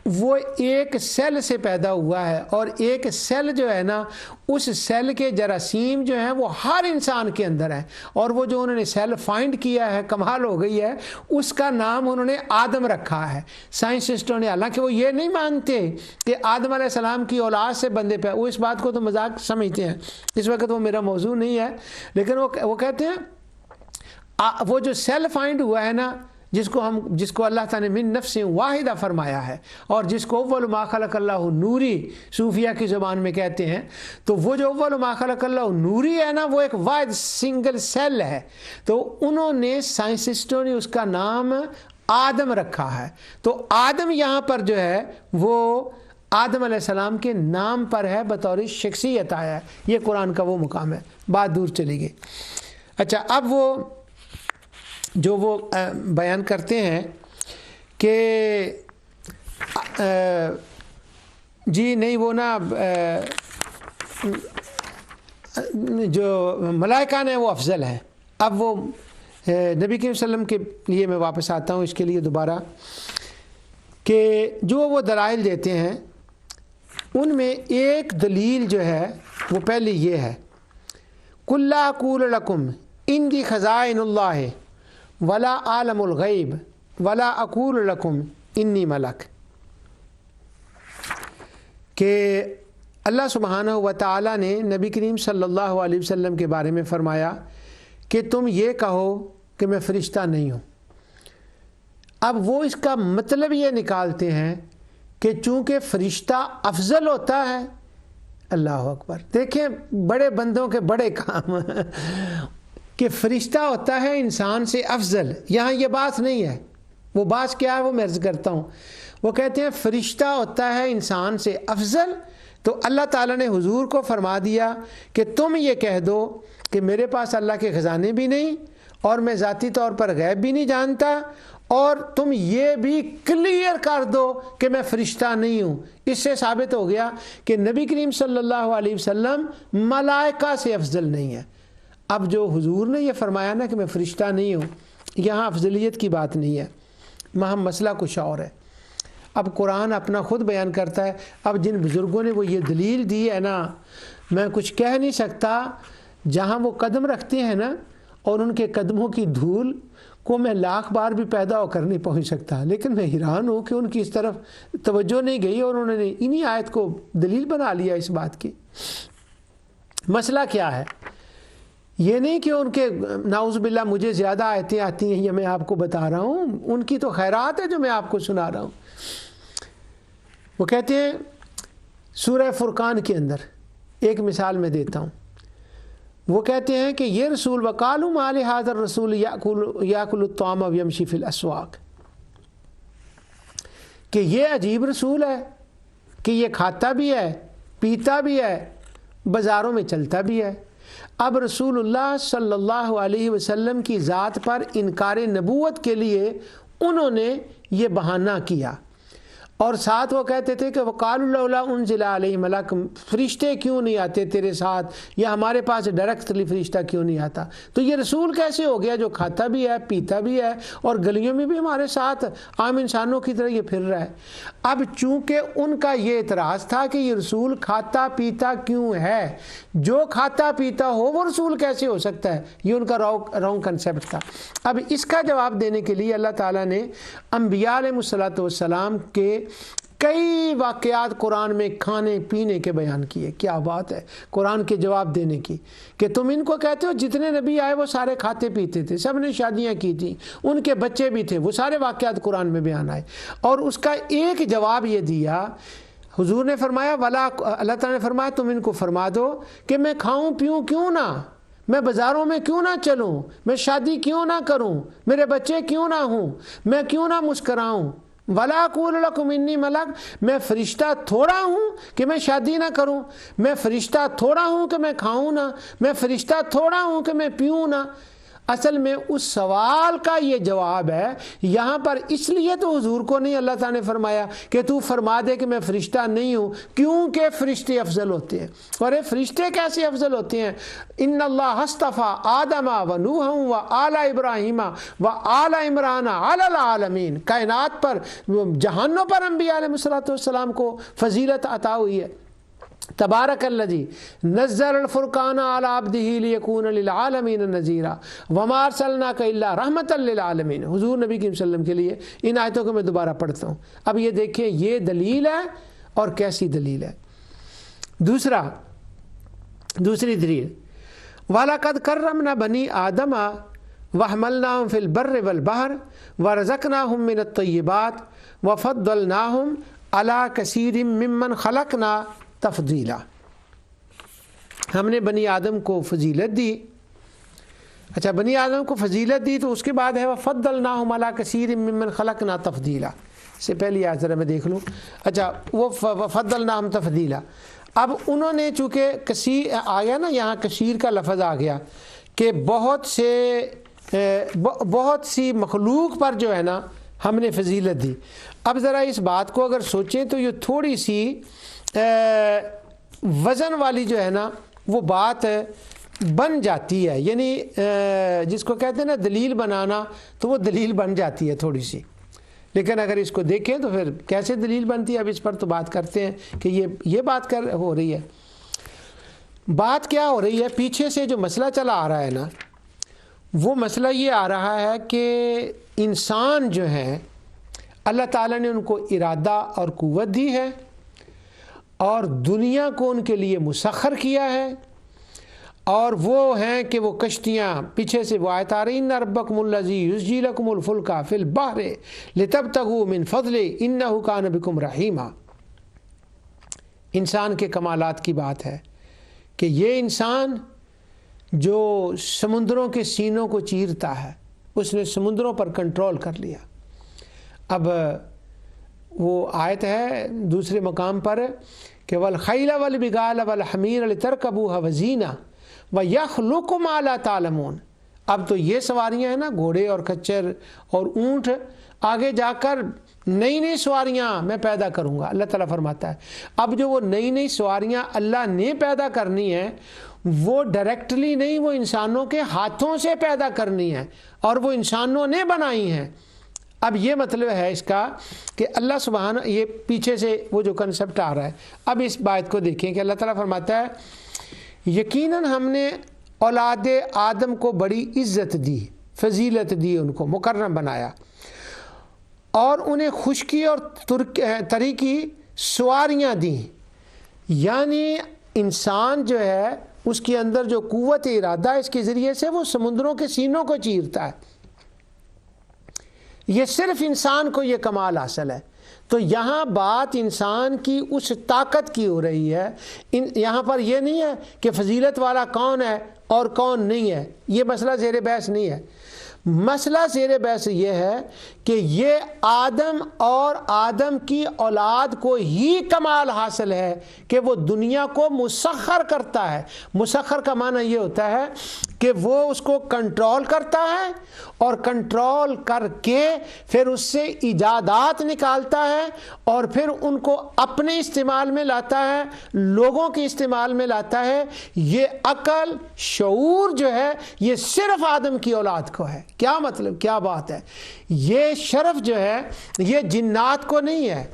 وہ ایک سیل سے پیدا ہوا ہے، اور ایک سیل جو ہے نا اس سیل کے جراثیم جو ہیں وہ ہر انسان کے اندر ہیں، اور وہ جو انہوں نے سیل فائنڈ کیا ہے، کمال ہو گئی ہے، اس کا نام انہوں نے آدم رکھا ہے۔ سائنسسٹوں نے، حالانکہ وہ یہ نہیں مانتے کہ آدم علیہ السلام کی اولاد سے بندے پہ، وہ اس بات کو تو مذاق سمجھتے ہیں، اس وقت وہ میرا موضوع نہیں ہے، لیکن وہ کہتے ہیں وہ جو سیل فائنڈ ہوا ہے نا، جس کو اللہ تعالیٰ نے من نفس واحدہ فرمایا ہے، اور جس کو اول ما خلق اللہ نوری صوفیہ کی زبان میں کہتے ہیں، تو وہ جو اول ما خلق اللہ نوری ہے نا وہ ایک واحد سنگل سیل ہے، تو انہوں نے سائنسسٹوں نے اس کا نام آدم رکھا ہے۔ تو آدم یہاں پر جو ہے وہ آدم علیہ السلام کے نام پر ہے، بطور شخصیت آیا ہے، یہ قرآن کا وہ مقام ہے۔ بات دور چلی گئی۔ اچھا، اب وہ جو وہ بیان کرتے ہیں کہ جی نہیں وہ نا جو ملائکہ نے وہ افضل ہے. اب وہ نبی کریم صلی اللہ علیہ وسلم کے لیے میں واپس آتا ہوں اس کے لیے دوبارہ کہ جو وہ دلائل دیتے ہیں ان میں ایک دلیل جو ہے وہ پہلی یہ ہے قُل لَا أَقُولُ لَكُمْ عِنْدِي خَزَائِنُ اللَّهِ وَلَا أَعْلَمُ الْغَيْبَ وَلَا أَقُولُ لَكُمْ إِنِّي مَلَكٌ، کہ اللہ سبحانہ و تعالیٰ نے نبی کریم صلی اللہ علیہ وسلم کے بارے میں فرمایا کہ تم یہ کہو کہ میں فرشتہ نہیں ہوں. اب وہ اس کا مطلب یہ نکالتے ہیں کہ چونکہ فرشتہ افضل ہوتا ہے. اللہ اکبر، دیکھیں بڑے بندوں کے بڑے کام کہ فرشتہ ہوتا ہے انسان سے افضل. یہاں یہ بات نہیں ہے، وہ بات کیا ہے وہ میں عرض کرتا ہوں. وہ کہتے ہیں فرشتہ ہوتا ہے انسان سے افضل، تو اللہ تعالیٰ نے حضور کو فرما دیا کہ تم یہ کہہ دو کہ میرے پاس اللہ کے خزانے بھی نہیں اور میں ذاتی طور پر غیب بھی نہیں جانتا، اور تم یہ بھی کلیئر کر دو کہ میں فرشتہ نہیں ہوں. اس سے ثابت ہو گیا کہ نبی کریم صلی اللہ علیہ وسلم ملائکہ سے افضل نہیں ہے. اب جو حضور نے یہ فرمایا نا کہ میں فرشتہ نہیں ہوں، یہاں افضلیت کی بات نہیں ہے، وہاں مسئلہ کچھ اور ہے. اب قرآن اپنا خود بیان کرتا ہے. اب جن بزرگوں نے وہ یہ دلیل دی ہے نا، میں کچھ کہہ نہیں سکتا. جہاں وہ قدم رکھتے ہیں نا، اور ان کے قدموں کی دھول کو میں لاکھ بار بھی پیدا ہو کر نہیں پہنچ سکتا، لیکن میں حیران ہوں کہ ان کی اس طرف توجہ نہیں گئی اور انہوں نے انہی آیت کو دلیل بنا لیا اس بات کی. مسئلہ کیا ہے؟ یہ نہیں کہ ان کے نعوذ باللہ مجھے زیادہ آیتیں آتی ہیں، یہ میں آپ کو بتا رہا ہوں، ان کی تو خیرات ہے جو میں آپ کو سنا رہا ہوں. وہ کہتے ہیں سورہ فرقان کے اندر ایک مثال میں دیتا ہوں. وہ کہتے ہیں کہ یہ رسول وقالوا ما لهذا الرسول یاکل الطعام ویمشی فی الاسواق، کہ یہ عجیب رسول ہے کہ یہ کھاتا بھی ہے، پیتا بھی ہے، بازاروں میں چلتا بھی ہے. اب رسول اللہ صلی اللہ علیہ وسلم کی ذات پر انکار نبوت کے لیے انہوں نے یہ بہانہ کیا، اور ساتھ وہ کہتے تھے کہ وقالوا لولا انزل علیہ ملک، فرشتے کیوں نہیں آتے تیرے ساتھ، یا ہمارے پاس ڈائریکٹلی فرشتہ کیوں نہیں آتا. تو یہ رسول کیسے ہو گیا جو کھاتا بھی ہے، پیتا بھی ہے، اور گلیوں میں بھی ہمارے ساتھ عام انسانوں کی طرح یہ پھر رہا ہے. اب چونکہ ان کا یہ اعتراض تھا کہ یہ رسول کھاتا پیتا کیوں ہے، جو کھاتا پیتا ہو وہ رسول کیسے ہو سکتا ہے، یہ ان کا رانگ کنسیپٹ تھا. اب اس کا جواب دینے کے لیے اللہ تعالیٰ نے انبیاء علیہ الصلوۃ والسلام کے کئی واقعات قرآن میں کھانے پینے کے بیان کیے. کیا بات ہے قرآن کے جواب دینے کی، کہ تم ان کو کہتے ہو جتنے نبی آئے وہ سارے کھاتے پیتے تھے، سب نے شادیاں کی تھیں، ان کے بچے بھی تھے، وہ سارے واقعات قرآن میں بیان آئے. اور اس کا ایک جواب یہ دیا، حضور نے فرمایا ولا، اللہ تعالیٰ نے فرمایا تم ان کو فرما دو کہ میں کھاؤں پیوں کیوں نہ، میں بازاروں میں کیوں نہ چلوں، میں شادی کیوں نہ کروں، میرے بچے کیوں نہ ہوں، میں کیوں نہ مسکراؤں. وَلَا أَقُولُ لَكُمْ إِنِّي مَلَكٌ، میں فرشتہ تھوڑا ہوں کہ میں شادی نہ کروں، میں فرشتہ تھوڑا ہوں کہ میں کھاؤں نہ، میں فرشتہ تھوڑا ہوں کہ میں پیوں نہ. اصل میں اس سوال کا یہ جواب ہے. یہاں پر اس لیے تو حضور کو نہیں اللہ تعالیٰ نے فرمایا کہ تو فرما دے کہ میں فرشتہ نہیں ہوں، کیونکہ فرشتے افضل ہوتے ہیں. اور یہ فرشتے کیسے افضل ہوتے ہیں؟ ان اللہ اصطفیٰ آدم و نوح و آل ابراہیم و آل عمران علی العالمین. کائنات پر، جہانوں پر انبیاء علیہ السلام کو فضیلت عطا ہوئی ہے. تبارک الذی نزل الفرقان علی عبدہ لیکون للعالمین نذیرا وما ارسلناک الا رحمۃ للعالمین. حضور نبی کریم صلی اللہ علیہ وسلم کے لیے ان آیتوں کو میں دوبارہ پڑھتا ہوں. اب یہ دیکھیں یہ دلیل ہے اور کیسی دلیل ہے. دوسری دلیل وَلَقَدْ كَرَّمْنَا بَنِي آدَمَ وَحَمَلْنَاهُمْ فِي الْبَرِّ وَالْبَحْرِ وَرَزَقْنَاهُمْ مِنَ الطَّيِّبَاتِ وَفَضَّلْنَاهُمْ عَلَى كَثِيرٍ مِّمَّنْ خَلَقْنَا تفضیلا. ہم نے بنی آدم کو فضیلت دی. اچھا بنی آدم کو فضیلت دی تو اس کے بعد ہے وَفَضَّلْنَاهُمْ عَلَى كَثِيرٍ مِّمَّنْ خَلَقْنَا تفضیلا. سے پہلی آیت ذرا میں دیکھ لوں. اچھا وہ وَفَضَّلْنَاهُمْ تفضیلا. اب انہوں نے چونکہ کثیر آیا نا، یہاں کثیر کا لفظ آ گیا کہ بہت سی مخلوق پر جو ہے نا ہم نے فضیلت دی۔ اب ذرا اس بات کو اگر سوچیں تو یہ تھوڑی سی وزن والی جو ہے نا وہ بات بن جاتی ہے، یعنی جس کو کہتے ہیں نا دلیل بنانا، تو وہ دلیل بن جاتی ہے تھوڑی سی، لیکن اگر اس کو دیکھیں تو پھر کیسے دلیل بنتی ہے، اب اس پر تو بات کرتے ہیں کہ یہ بات ہو رہی ہے۔ بات کیا ہو رہی ہے؟ پیچھے سے جو مسئلہ چلا آ رہا ہے نا، وہ مسئلہ یہ آ رہا ہے کہ انسان جو ہیں اللہ تعالیٰ نے ان کو ارادہ اور قوت دی ہے اور دنیا کو ان کے لیے مسخر کیا ہے، اور وہ ہیں کہ وہ کشتیاں، پیچھے سے وہ آیت آ رہی ان ربکم الذی یزجی لکم الفلک فی البحر لتبتغوا من فضلہ انہ کان بکم رحیما۔ انسان کے کمالات کی بات ہے کہ یہ انسان جو سمندروں کے سینوں کو چیرتا ہے، اس نے سمندروں پر کنٹرول کر لیا۔ اب وہ آیت ہے دوسرے مقام پر کہ والخیل والبغال والحمیر لترکبوها وزینہ ویخلق ما لا تعلمون۔ اب تو یہ سواریاں ہیں نا، گھوڑے اور کچر اور اونٹ، آگے جا کر نئی نئی سواریاں میں پیدا کروں گا، اللہ تعالیٰ فرماتا ہے۔ اب جو وہ نئی نئی سواریاں اللہ نے پیدا کرنی ہیں، وہ ڈائریکٹلی نہیں، وہ انسانوں کے ہاتھوں سے پیدا کرنی ہے اور وہ انسانوں نے بنائی ہیں۔ اب یہ مطلب ہے اس کا کہ اللہ سبحانہ، یہ پیچھے سے وہ جو کنسپٹ آ رہا ہے، اب اس بات کو دیکھیں کہ اللہ تعالیٰ فرماتا ہے یقیناً ہم نے اولاد آدم کو بڑی عزت دی، فضیلت دی، ان کو مکرم بنایا، اور انہیں خشکی اور تری کی سواریاں دیں۔ یعنی انسان جو ہے اس کے اندر جو قوت ارادہ ہے، اس کے ذریعے سے وہ سمندروں کے سینوں کو چیرتا ہے۔ یہ صرف انسان کو یہ کمال حاصل ہے۔ تو یہاں بات انسان کی اس طاقت کی ہو رہی ہے، یہاں پر یہ نہیں ہے کہ فضیلت والا کون ہے اور کون نہیں ہے، یہ مسئلہ زیر بحث نہیں ہے۔ مسئلہ زیر بحث یہ ہے کہ یہ آدم اور آدم کی اولاد کو ہی کمال حاصل ہے کہ وہ دنیا کو مسخر کرتا ہے۔ مسخر کا معنی یہ ہوتا ہے کہ وہ اس کو کنٹرول کرتا ہے، اور کنٹرول کر کے پھر اس سے ایجادات نکالتا ہے، اور پھر ان کو اپنے استعمال میں لاتا ہے، لوگوں کے استعمال میں لاتا ہے۔ یہ عقل، شعور جو ہے یہ صرف آدم کی اولاد کو ہے۔ کیا مطلب، کیا بات ہے؟ یہ شرف جو ہے یہ جنات کو نہیں ہے،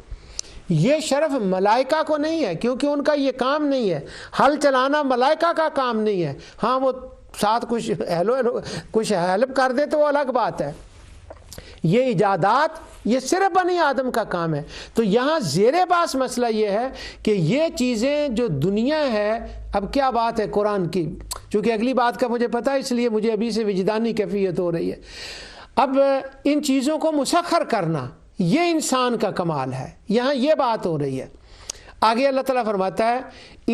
یہ شرف ملائکہ کو نہیں ہے، کیونکہ ان کا یہ کام نہیں ہے، حل چلانا ملائکہ کا کام نہیں ہے۔ ہاں وہ ساتھ کچھ ہیلپ کر دے تو وہ الگ بات ہے۔ یہ ایجادات یہ صرف بنی آدم کا کام ہے۔ تو یہاں زیر باس مسئلہ یہ ہے کہ یہ چیزیں جو دنیا ہے، اب کیا بات ہے قرآن کی، چونکہ اگلی بات کا مجھے پتہ ہے اس لیے مجھے ابھی سے وجدانی کیفیت ہو رہی ہے۔ اب ان چیزوں کو مسخر کرنا یہ انسان کا کمال ہے، یہاں یہ بات ہو رہی ہے۔ آگے اللہ تعالیٰ فرماتا ہے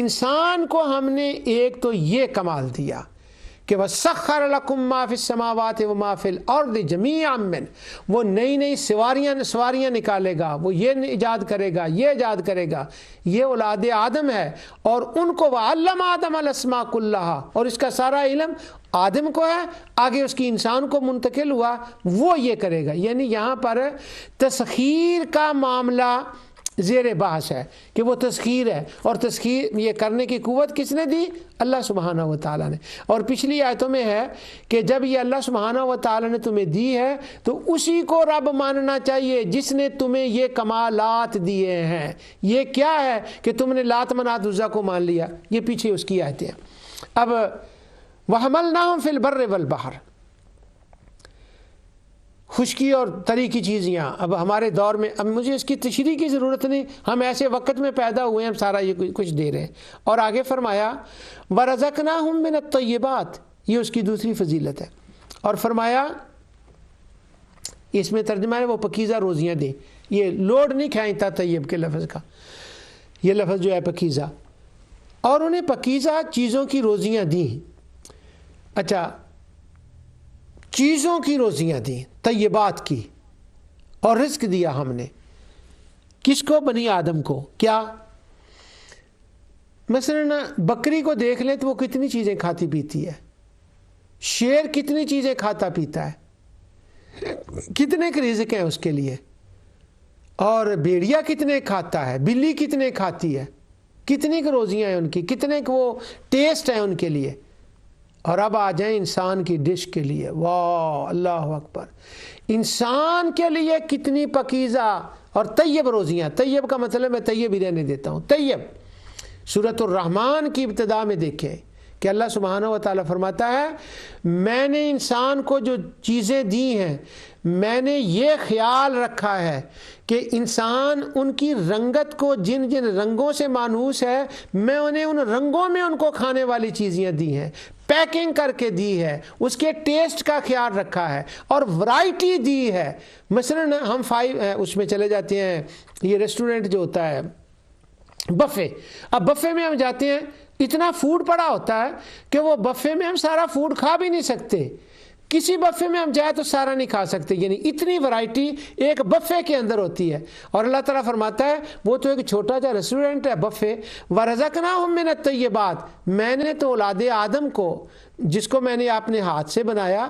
انسان کو ہم نے ایک تو یہ کمال دیا کہ وَسَخَّرَ لَكُم مَّا فِي السَّمَاوَاتِ وَمَا فِي الْأَرْضِ جَمِيعًا مِّنْهُ، وہ نئی نئی سواریاں نکالے گا، وہ یہ ایجاد کرے گا، یہ ایجاد کرے گا۔ یہ اولاد آدم ہے، اور ان کو وَعَلَّمَ آدَمَ الْأَسْمَاءَ كُلَّهَا، اور اس کا سارا علم آدم کو ہے، آگے اس کی انسان کو منتقل ہوا، وہ یہ کرے گا۔ یعنی یہاں پر تسخیر کا معاملہ زیر بحث ہے کہ وہ تسخیر ہے، اور تسخیر یہ کرنے کی قوت کس نے دی؟ اللہ سبحانہ و تعالیٰ نے۔ اور پچھلی آیتوں میں ہے کہ جب یہ اللہ سبحانہ و تعالیٰ نے تمہیں دی ہے تو اسی کو رب ماننا چاہیے جس نے تمہیں یہ کمالات دیے ہیں۔ یہ کیا ہے کہ تم نے لات منات عزا کو مان لیا، یہ پیچھے اس کی آیتیں ہیں۔ اب وَحَمَلْنَاهُمْ فِي الْبَرِّ وَالْبَحْرِ، خشکی اور تری کی چیزیاں اب ہمارے دور میں، اب مجھے اس کی تشریح کی ضرورت نہیں، ہم ایسے وقت میں پیدا ہوئے ہیں، ہم سارا یہ کچھ دے رہے ہیں۔ اور آگے فرمایا وَرَزَقْنَاهُم مِّنَ الطَّيِّبَاتِ، یہ اس کی دوسری فضیلت ہے۔ اور فرمایا اس میں ترجمہ ہے وہ پکیزہ روزیاں دیں، یہ لوڈ نہیں کھینچتا طیب کے لفظ کا، یہ لفظ جو ہے پکیزہ، اور انہیں پکیزہ چیزوں کی روزیاں دیں۔ اچھا، چیزوں کی روزیاں دیں، طیبات کی، اور رزق دیا ہم نے کس کو؟ بنی آدم کو۔ کیا؟ مثلا بکری کو دیکھ لیں تو وہ کتنی چیزیں کھاتی پیتی ہے، شیر کتنی چیزیں کھاتا پیتا ہے، کتنے کے رزق ہیں اس کے لیے، اور بیڑیا کتنے کھاتا ہے، بلی کتنے کھاتی ہے، کتنی کی روزیاں ہیں ان کی، کتنے کے وہ ٹیسٹ ہیں ان کے لیے۔ اور اب آ جائیں انسان کی ڈش کے لیے، واہ اللہ اکبر، انسان کے لیے کتنی پاکیزہ اور طیب روزیاں۔ طیب کا مطلب میں طیب ہی رہنے دیتا ہوں، طیب۔ سورۃ الرحمن کی ابتدا میں دیکھیں کہ اللہ سبحانہ و تعالیٰ فرماتا ہے میں نے انسان کو جو چیزیں دی ہیں، میں نے یہ خیال رکھا ہے کہ انسان ان کی رنگت کو، جن جن رنگوں سے مانوس ہے، میں انہیں ان رنگوں میں ان کو کھانے والی چیزیں دی ہیں، پیکنگ کر کے دی ہے، اس کے ٹیسٹ کا خیال رکھا ہے، اور ورائٹی دی ہے۔ مثلاً ہم اس میں چلے جاتے ہیں، یہ ریسٹورنٹ جو ہوتا ہے بفے، اب بفے میں ہم جاتے ہیں، اتنا فوڈ پڑا ہوتا ہے کہ وہ بفے میں ہم سارا فوڈ کھا بھی نہیں سکتے، کسی بفے میں ہم جائے تو سارا نہیں کھا سکتے، یعنی اتنی ورائٹی ایک بفے کے اندر ہوتی ہے۔ اور اللہ تعالیٰ فرماتا ہے وہ تو ایک چھوٹا سا ریسٹورنٹ ہے بفے، وَرَزَقْنَاهُم مِّنَ الطَّيِّبَاتِ، میں نے تو اولاد آدم کو، جس کو میں نے اپنے ہاتھ سے بنایا،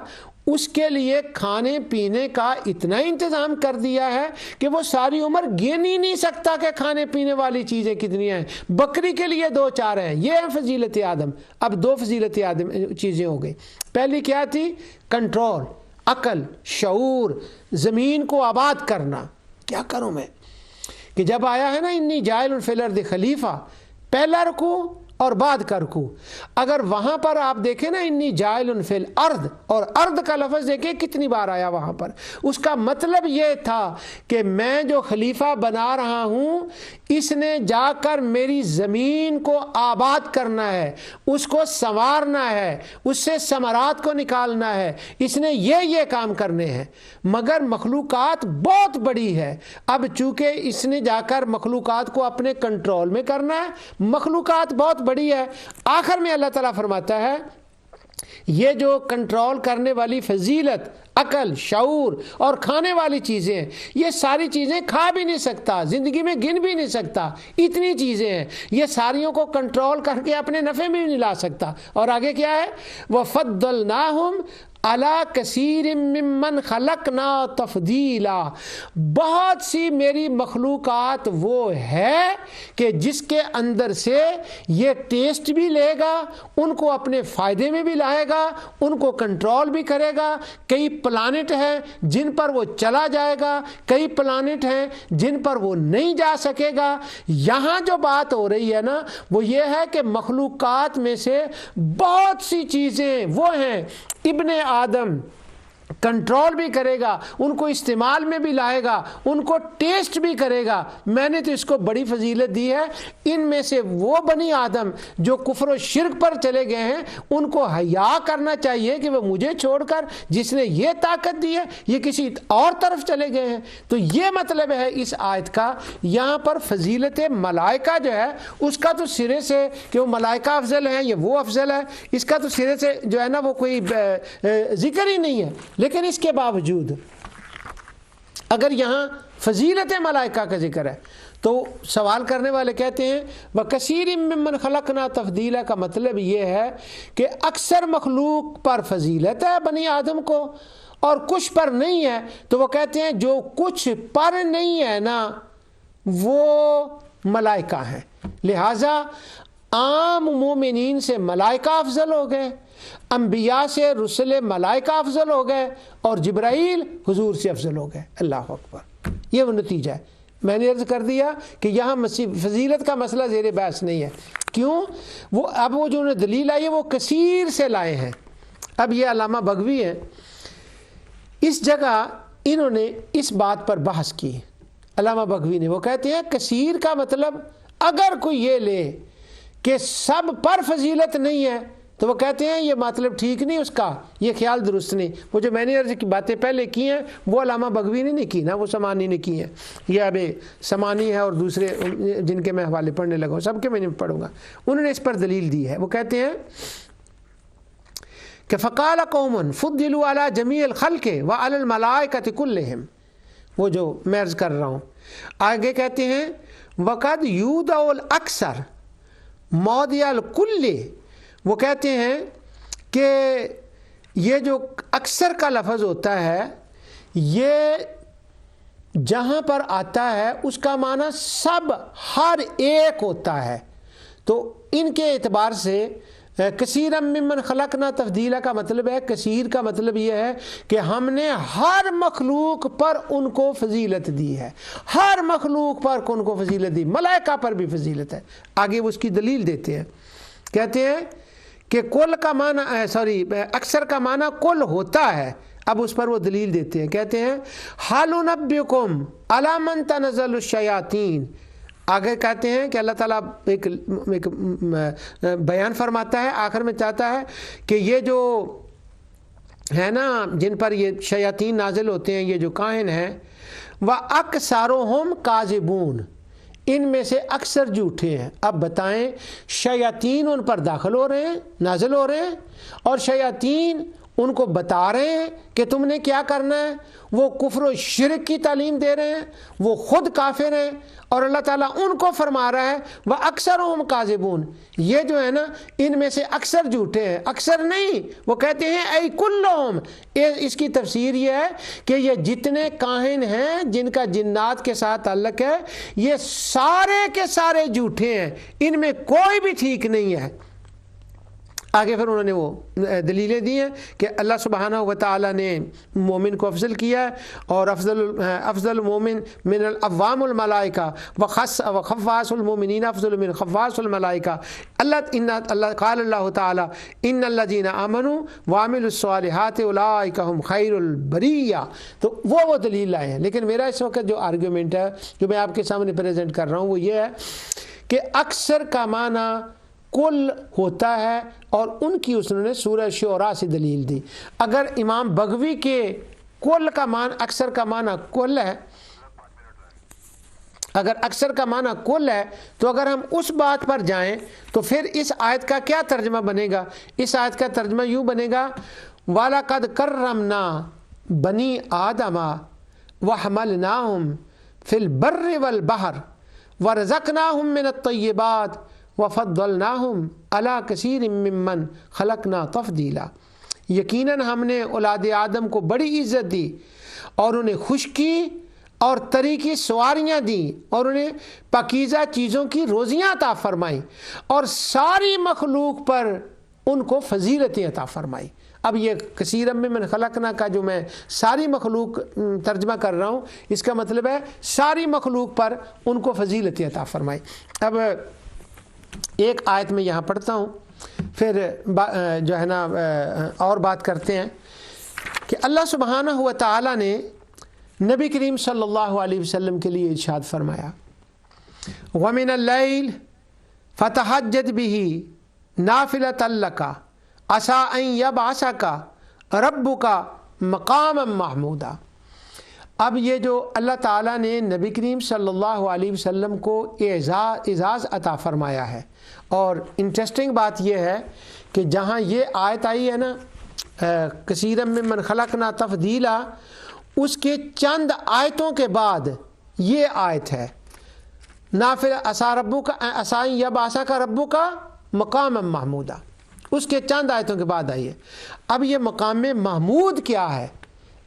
اس کے لیے کھانے پینے کا اتنا انتظام کر دیا ہے کہ وہ ساری عمر گن ہی نہیں سکتا کہ کھانے پینے والی چیزیں کتنی ہیں۔ بکری کے لیے 2-4 ہیں، یہ ہے فضیلت آدم۔ اب 2 فضیلت آدم چیزیں ہو گئی۔ پہلی کیا تھی؟ کنٹرول، عقل، شعور، زمین کو آباد کرنا۔ کیا کروں میں کہ جب آیا ہے نا انی جاعل فی الارض خلیفہ، پہلا رکوع اور بعد کا رکوع، اگر وہاں پر آپ دیکھیں نا انی جاعل فی الارض، اور ارض کا لفظ دیکھیں کتنی بار آیا وہاں پر، اس کا مطلب یہ تھا کہ میں جو خلیفہ بنا رہا ہوں اس نے جا کر میری زمین کو آباد کرنا ہے، اس کو سنوارنا ہے، اس سے ثمرات کو نکالنا ہے، اس نے یہ کام کرنے ہیں۔ مگر مخلوقات بہت بڑی ہے، اب چونکہ اس نے جا کر مخلوقات کو اپنے کنٹرول میں کرنا ہے، مخلوقات بہت بڑی ہے۔ آخر میں اللہ تعالیٰ فرماتا ہے یہ جو کنٹرول کرنے والی فضیلت، عقل، شعور اور کھانے والی چیزیں، یہ ساری چیزیں کھا بھی نہیں سکتا، زندگی میں گن بھی نہیں سکتا، اتنی چیزیں ہیں، یہ ساریوں کو کنٹرول کر کے اپنے نفع میں بھی نہیں لا سکتا۔ اور آگے کیا ہے؟ وَفَضَّلْنَاهُمْ عَلَىٰ كَثِيرٍ مِّمَّنْ خَلَقْنَا تَفْضِيلًا، بہت سی میری مخلوقات وہ ہے کہ جس کے اندر سے یہ ٹیسٹ بھی لے گا، ان کو اپنے فائدے میں بھی لائے گا، ان کو کنٹرول بھی کرے گا۔ کئی پلانٹ ہیں جن پر وہ چلا جائے گا، کئی پلانٹ ہیں جن پر وہ نہیں جا سکے گا۔ یہاں جو بات ہو رہی ہے نا وہ یہ ہے کہ مخلوقات میں سے بہت سی چیزیں وہ ہیں ابن آدم کنٹرول بھی کرے گا، ان کو استعمال میں بھی لائے گا، ان کو ٹیسٹ بھی کرے گا۔ میں نے تو اس کو بڑی فضیلت دی ہے۔ ان میں سے وہ بنی آدم جو کفر و شرک پر چلے گئے ہیں ان کو حیا کرنا چاہیے کہ وہ مجھے چھوڑ کر جس نے یہ طاقت دی ہے یہ کسی اور طرف چلے گئے ہیں۔ تو یہ مطلب ہے اس آیت کا۔ یہاں پر فضیلت ملائکہ جو ہے اس کا تو سرے سے کہ وہ ملائکہ افضل ہیں یہ وہ افضل ہے، اس کا تو سرے سے جو ہے نا وہ کوئی ذکر ہی نہیں ہے۔ لیکن اس کے باوجود اگر یہاں فضیلت ملائکہ کا ذکر ہے تو سوال کرنے والے کہتے ہیں وَكَثِيرٍ مِّمَّنْ خَلَقْنَا تَفْضِيلًا کا مطلب یہ ہے کہ اکثر مخلوق پر فضیلت ہے بنی آدم کو اور کچھ پر نہیں ہے۔ تو وہ کہتے ہیں جو کچھ پر نہیں ہے نا وہ ملائکہ ہیں، لہٰذا عام مومنین سے ملائکہ افضل ہو گئے، انبیاء سے رسل ملائکہ افضل ہو گئے، اور جبرائیل حضور سے افضل ہو گئے۔ اللہ اکبر، یہ وہ نتیجہ ہے۔ میں نے عرض کر دیا کہ یہاں فضیلت کا مسئلہ زیر بحث نہیں ہے۔ کیوں؟ وہ جو انہیں دلیل آئی ہے وہ کثیر سے لائے ہیں۔ اب یہ علامہ بغوی ہیں، اس جگہ انہوں نے اس بات پر بحث کی، علامہ بغوی نے، وہ کہتے ہیں کثیر کا مطلب اگر کوئی یہ لے کہ سب پر فضیلت نہیں ہے تو وہ کہتے ہیں یہ مطلب ٹھیک نہیں، اس کا یہ خیال درست نہیں۔ وہ جو میں نے عرض کی باتیں پہلے کی ہیں وہ علامہ بغوی نے نہیں کی نا، وہ سمانی نے کی ہیں۔ یہ اب سمانی ہے اور دوسرے جن کے میں حوالے پڑھنے لگا ہوں سب کے میں نہیں پڑھوں گا، انہوں نے اس پر دلیل دی ہے۔ وہ کہتے ہیں کہ فقال قوم فضلوا علی جمیع الخلق وعلی الملائکۃ کلہم، وہ جو میں عرض کر رہا ہوں۔ آگے کہتے ہیں وقد یودع الاکثر موضع الکل، وہ کہتے ہیں کہ یہ جو اکثر کا لفظ ہوتا ہے یہ جہاں پر آتا ہے اس کا معنی سب ہر ایک ہوتا ہے. تو ان کے اعتبار سے کثیرا ممن خلقنا تفضیلا کا مطلب ہے، کثیر کا مطلب یہ ہے کہ ہم نے ہر مخلوق پر ان کو فضیلت دی ہے، ہر مخلوق پر ان کو فضیلت دی، ملائکہ پر بھی فضیلت ہے. آگے وہ اس کی دلیل دیتے ہیں، کہتے ہیں کہ کل کا معنی اکثر کا معنی کل ہوتا ہے. اب اس پر وہ دلیل دیتے ہیں، کہتے ہیں حال نبیکم علی من تنزل الشیاطین. آگے کہتے ہیں کہ اللہ تعالیٰ ایک بیان فرماتا ہے، آخر میں چاہتا ہے کہ یہ جو ہے نا جن پر یہ شیاطین نازل ہوتے ہیں، یہ جو کاہن ہیں، وَأَكْثَرُهُمْ كَاذِبُونَ، ان میں سے اکثر جھوٹے ہیں. اب بتائیں، شیاطین ان پر داخل ہو رہے ہیں، نازل ہو رہے ہیں، اور شیاطین ان کو بتا رہے ہیں کہ تم نے کیا کرنا ہے. وہ کفر و شرک کی تعلیم دے رہے ہیں، وہ خود کافر ہیں، اور اللہ تعالیٰ ان کو فرما رہا ہے وَأَكْثَرُهُمْ كَاذِبُونَ، یہ جو ہے نا ان میں سے اکثر جھوٹے ہیں. اکثر نہیں، وہ کہتے ہیں اَيْ كُلُّهُمْ. اس کی تفسیر یہ ہے کہ یہ جتنے کاہن ہیں جن کا جنات کے ساتھ تعلق ہے، یہ سارے کے سارے جھوٹے ہیں، ان میں کوئی بھی ٹھیک نہیں ہے. آگے پھر انہوں نے وہ دلیلیں دی ہیں کہ اللہ سبحانہ و تعالیٰ نے مومن کو افضل کیا ہے، اور افضل مومن من العوام الملائکہ وخواص المومنین افضل من خواص الملائکہ. اللہ قال اللہ تعالیٰ ان الذین آمنوا وعملوا الصالحات اولئک هم خیر البریہ. تو وہ دلیل لائے ہیں. لیکن میرا اس وقت جو آرگومنٹ ہے جو میں آپ کے سامنے پریزنٹ کر رہا ہوں وہ یہ ہے کہ اکثر کا معنی کل ہوتا ہے، اور ان کی انہوں نے سورہ شعراء سے دلیل دی. اگر امام بغوی کے کل کا معنی اکثر کا معنی کل ہے، اگر اکثر کا معنی کل ہے تو اگر ہم اس بات پر جائیں تو پھر اس آیت کا کیا ترجمہ بنے گا؟ اس آیت کا ترجمہ یوں بنے گا وَلَقَدْ كَرَّمْنَا بَنِي آدَمَ وَحَمَلْنَاهُمْ فِي الْبَرِّ وَالْبَحْرِ وَرَزَقْنَاهُمْ مِنَ الطَّيِّبَاتِ وَفَضَّلْنَاهُمْ عَلَى كَثِيرٍ مِّمَّنْ خَلَقْنَا تَفْضِيلًا. یقیناً ہم نے اولاد آدم کو بڑی عزت دی، اور انہیں خشکی اور تری کی سواریاں دیں، اور انہیں پاکیزہ چیزوں کی روزیاں عطا فرمائیں، اور ساری مخلوق پر ان کو فضیلتیں عطا فرمائی. اب یہ کثیرا ممن خلقنا کا جو میں ساری مخلوق ترجمہ کر رہا ہوں، اس کا مطلب ہے ساری مخلوق پر ان کو فضیلتیں عطا فرمائی. اب ایک آیت میں یہاں پڑھتا ہوں، پھر جو ہے نا اور بات کرتے ہیں کہ اللہ سبحانہ و تعالیٰ نے نبی کریم صلی اللہ علیہ وسلم کے لیے ارشاد فرمایا وَمِنَ اللَّيْلِ فَتَحَجَّدْ بِهِ نَافِلَةً لَكَ عَسَىٰ أَن يَبْعَثَكَ رَبُّكَ مَقَامًا مَحْمُودًا. اب یہ جو اللہ تعالیٰ نے نبی کریم صلی اللہ علیہ وسلم کو اعزاز عطا فرمایا ہے، اور انٹرسٹنگ بات یہ ہے کہ جہاں یہ آیت آئی ہے نا کثیرا ممن خلقنا تفضیلا، اس کے چند آیتوں کے بعد یہ آیت ہے نافل عسیٰ یبعثک ربک مقام محمودا. اس کے چند آیتوں کے بعد آئی ہے. اب یہ مقام محمود کیا ہے؟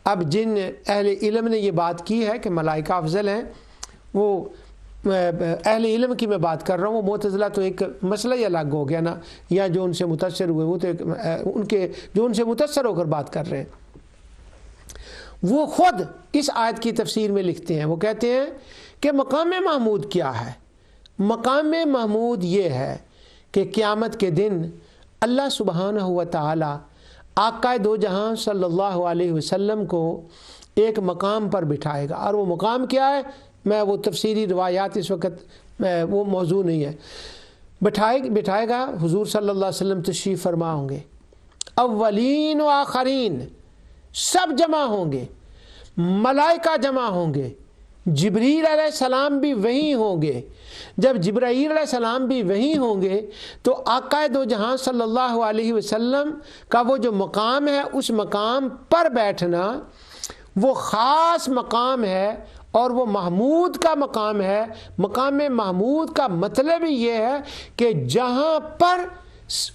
اب جن اہل علم نے یہ بات کی ہے کہ ملائکہ افضل ہیں، وہ اہل علم کی میں بات کر رہا ہوں. وہ معتزلہ تو ایک مسئلہ ہی الگ ہو گیا نا، یا جو ان سے متاثر ہوئے وہ تو ان کے جو ان سے متاثر ہو کر بات کر رہے ہیں، وہ خود اس آیت کی تفسیر میں لکھتے ہیں. وہ کہتے ہیں کہ مقام محمود کیا ہے؟ مقام محمود یہ ہے کہ قیامت کے دن اللہ سبحانہ و تعالی آقا دو جہاں صلی اللہ علیہ وسلم کو ایک مقام پر بٹھائے گا. اور وہ مقام کیا ہے؟ میں وہ تفسیری روایات اس وقت وہ موضوع نہیں ہے. بٹھائے گا، حضور صلی اللہ علیہ وسلم تشریف فرما ہوں گے، اولین و آخرین سب جمع ہوں گے، ملائکہ جمع ہوں گے، جبریل علیہ السلام بھی وہیں ہوں گے. جب جبرائیل علیہ السلام بھی وہیں ہوں گے تو آقا دو جہاں صلی اللہ علیہ وسلم کا وہ جو مقام ہے، اس مقام پر بیٹھنا وہ خاص مقام ہے، اور وہ محمود کا مقام ہے. مقام محمود کا مطلب یہ ہے کہ جہاں پر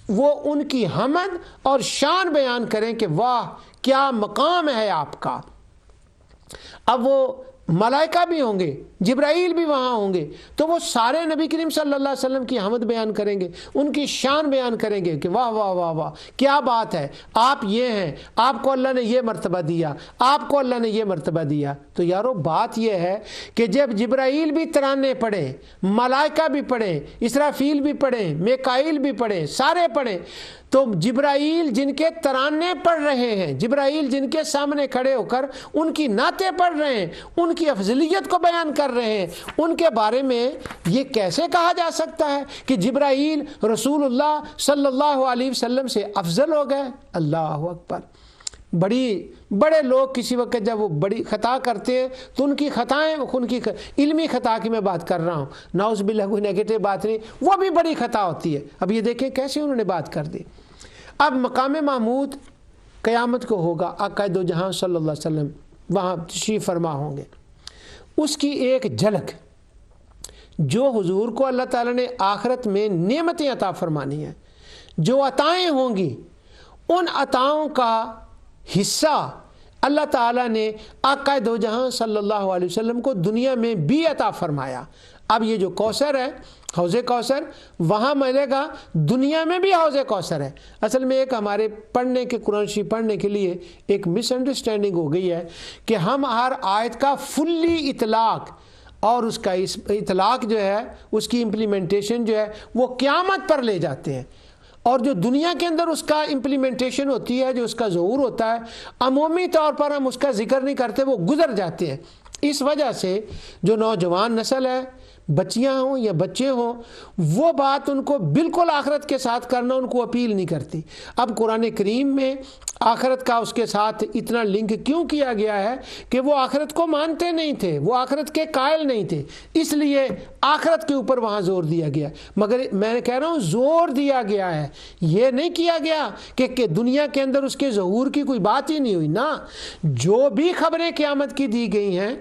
وہ ان کی حمد اور شان بیان کریں کہ واہ کیا مقام ہے آپ کا. اب وہ ملائکہ بھی ہوں گے، جبرائیل بھی وہاں ہوں گے، تو وہ سارے نبی کریم صلی اللہ علیہ وسلم کی حمد بیان کریں گے، ان کی شان بیان کریں گے کہ واہ واہ واہ واہ کیا بات ہے، آپ یہ ہیں، آپ کو اللہ نے یہ مرتبہ دیا، آپ کو اللہ نے یہ مرتبہ دیا۔ تو یارو بات یہ ہے کہ جب جبرائیل بھی ترانے پڑھیں، ملائکہ بھی پڑھیں، اسرافیل بھی پڑھیں، میکائیل بھی پڑھیں، سارے پڑھیں، تو جبرائیل جن کے ترانے پڑھ رہے ہیں، جبرائیل جن کے سامنے کھڑے ہو کر ان کی نعتیں پڑھ رہے ہیں، ان کی افضلیت کو بیان کر رہے ہیں، ان کے بارے میں یہ کیسے کہا جا سکتا ہے کہ جبرائیل رسول اللہ صلی اللہ علیہ وسلم سے افضل ہو گئے؟ اللہ اکبر۔ بڑے لوگ کسی وقت جب وہ بڑی خطا کرتے ہیں تو ان کی خطائیں، ان کی علمی خطا کی میں بات کر رہا ہوں، نعوذ باللہ کوئی نیگیٹو بات نہیں، وہ بھی بڑی خطا ہوتی ہے۔ اب یہ دیکھیں کیسے انہوں نے بات کر دی۔ اب مقام محمود قیامت کو ہوگا، آقا دو جہاں صلی اللہ علیہ وسلم وہاں تشریف فرما ہوں گے، اس کی ایک جھلک جو حضور کو اللہ تعالیٰ نے آخرت میں نعمتیں عطا فرمانی ہیں، جو عطائیں ہوں گی، ان عطاؤں کا حصہ اللہ تعالیٰ نے آقا دو جہاں صلی اللہ علیہ وسلم کو دنیا میں بھی عطا فرمایا۔ اب یہ جو کوثر ہے، حوض کوثر، وہاں ملے گا، دنیا میں بھی حوض کوثر ہے۔ اصل میں ایک ہمارے پڑھنے کے قرآن شریف پڑھنے کے لیے ایک مس انڈرسٹینڈنگ ہو گئی ہے کہ ہم ہر آیت کا فلی اطلاق اور اس کا اطلاق جو ہے، اس کی امپلیمنٹیشن جو ہے وہ قیامت پر لے جاتے ہیں، اور جو دنیا کے اندر اس کا امپلیمنٹیشن ہوتی ہے، جو اس کا ظہور ہوتا ہے، عمومی طور پر ہم اس کا ذکر نہیں کرتے، وہ گزر جاتے ہیں۔ اس وجہ سے جو نوجوان نسل ہے، بچیاں ہوں یا بچے ہوں، وہ بات ان کو بالکل آخرت کے ساتھ کرنا ان کو اپیل نہیں کرتی۔ اب قرآن کریم میں آخرت کا اس کے ساتھ اتنا لنک کیوں کیا گیا ہے کہ وہ آخرت کو مانتے نہیں تھے، وہ آخرت کے قائل نہیں تھے، اس لیے آخرت کے اوپر وہاں زور دیا گیا۔ مگر میں کہہ رہا ہوں زور دیا گیا ہے، یہ نہیں کیا گیا کہ دنیا کے اندر اس کے ظہور کی کوئی بات ہی نہیں ہوئی۔ نہ، جو بھی خبریں قیامت کی دی گئی ہیں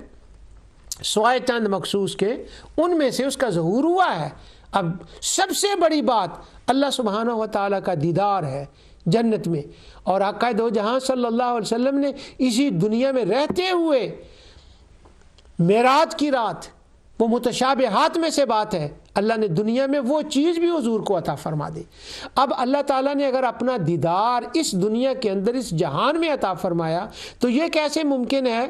سوائے چند مخصوص کے، ان میں سے اس کا ظہور ہوا ہے۔ اب سب سے بڑی بات اللہ سبحانہ و تعالیٰ کا دیدار ہے جنت میں، اور آقا دو جہاں صلی اللہ علیہ وسلم نے اسی دنیا میں رہتے ہوئے معراج کی رات، وہ متشابہات میں سے بات ہے، اللہ نے دنیا میں وہ چیز بھی حضور کو عطا فرما دی۔ اب اللہ تعالیٰ نے اگر اپنا دیدار اس دنیا کے اندر، اس جہان میں عطا فرمایا، تو یہ کیسے ممکن ہے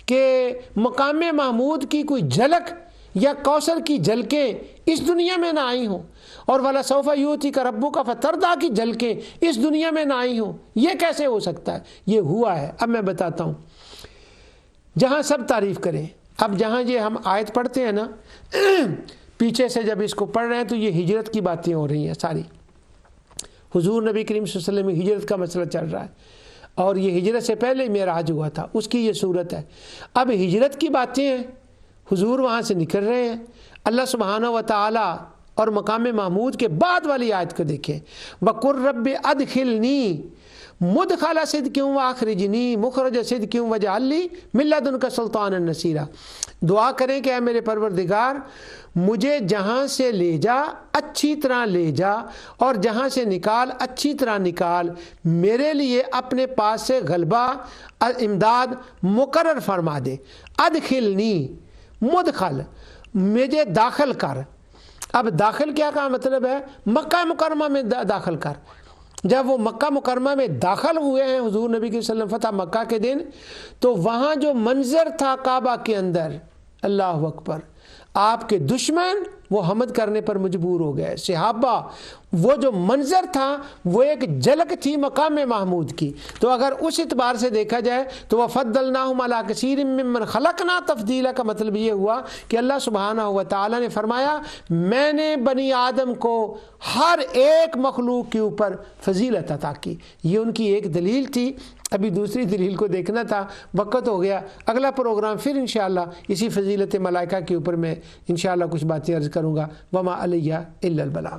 کہ مقام محمود کی کوئی جھلک یا کوثر کی جھلکیں اس دنیا میں نہ آئی ہوں، اور وَلَسَوْفَ يُؤْتِيكَ رَبُّكَ فَتَرْضَىٰ کی جھلکیں اس دنیا میں نہ آئی ہوں؟ یہ کیسے ہو سکتا ہے؟ یہ ہوا ہے۔ اب میں بتاتا ہوں، جہاں سب تعریف کریں، اب جہاں یہ ہم آیت پڑھتے ہیں نا، پیچھے سے جب اس کو پڑھ رہے ہیں تو یہ ہجرت کی باتیں ہو رہی ہیں ساری، حضور نبی کریم صلی اللہ علیہ وسلم کی ہجرت کا مسئلہ چل رہا ہے، اور یہ ہجرت سے پہلے معراج ہوا تھا، اس کی یہ صورت ہے۔ اب ہجرت کی باتیں ہیں، حضور وہاں سے نکل رہے ہیں، اللہ سبحانہ و تعالیٰ، اور مقام محمود کے بعد والی آیت کو دیکھیں، وَقُلْ رَبِّ أَدْخِلْنِي مُدْخَلَ صِدْقٍ وَأَخْرِجْنِي مُخْرَجَ صِدْقٍ وَاجْعَلْ لِي مِن لَّدُنكَ سُلْطَانًا نَصِيرًا۔ دعا کریں کہ اے میرے پروردگار، مجھے جہاں سے لے جا اچھی طرح لے جا، اور جہاں سے نکال اچھی طرح نکال، میرے لیے اپنے پاس سے غلبہ، امداد مقرر فرما دے۔ ادخلنی، مدخل، مجھے داخل کر۔ اب داخل کیا کا مطلب ہے؟ مکہ مکرمہ میں داخل کر۔ جب وہ مکہ مکرمہ میں داخل ہوئے ہیں حضور نبی صلی اللہ علیہ وسلم فتح مکہ کے دن، تو وہاں جو منظر تھا کعبہ کے اندر، اللہ اکبر، آپ کے دشمن وہ حمد کرنے پر مجبور ہو گئے، صحابہ، وہ جو منظر تھا وہ ایک جھلک تھی مقام محمود کی۔ تو اگر اس اعتبار سے دیکھا جائے تو وَفَضَّلْنَاهُمْ عَلَىٰ كَثِيرٍ مِّمَّنْ خَلَقْنَا تَفْضِيلًا کا مطلب یہ ہوا کہ اللہ سبحانہ و تعالیٰ نے فرمایا میں نے بنی آدم کو ہر ایک مخلوق کے اوپر فضیلت عطا کی۔ یہ ان کی ایک دلیل تھی۔ ابھی دوسری دلیل کو دیکھنا تھا، وقت ہو گیا، اگلا پروگرام پھر انشاءاللہ اسی فضیلت ملائکہ کے اوپر میں انشاءاللہ کچھ باتیں عرض کروں گا۔ وما علیہ الا البلاغ۔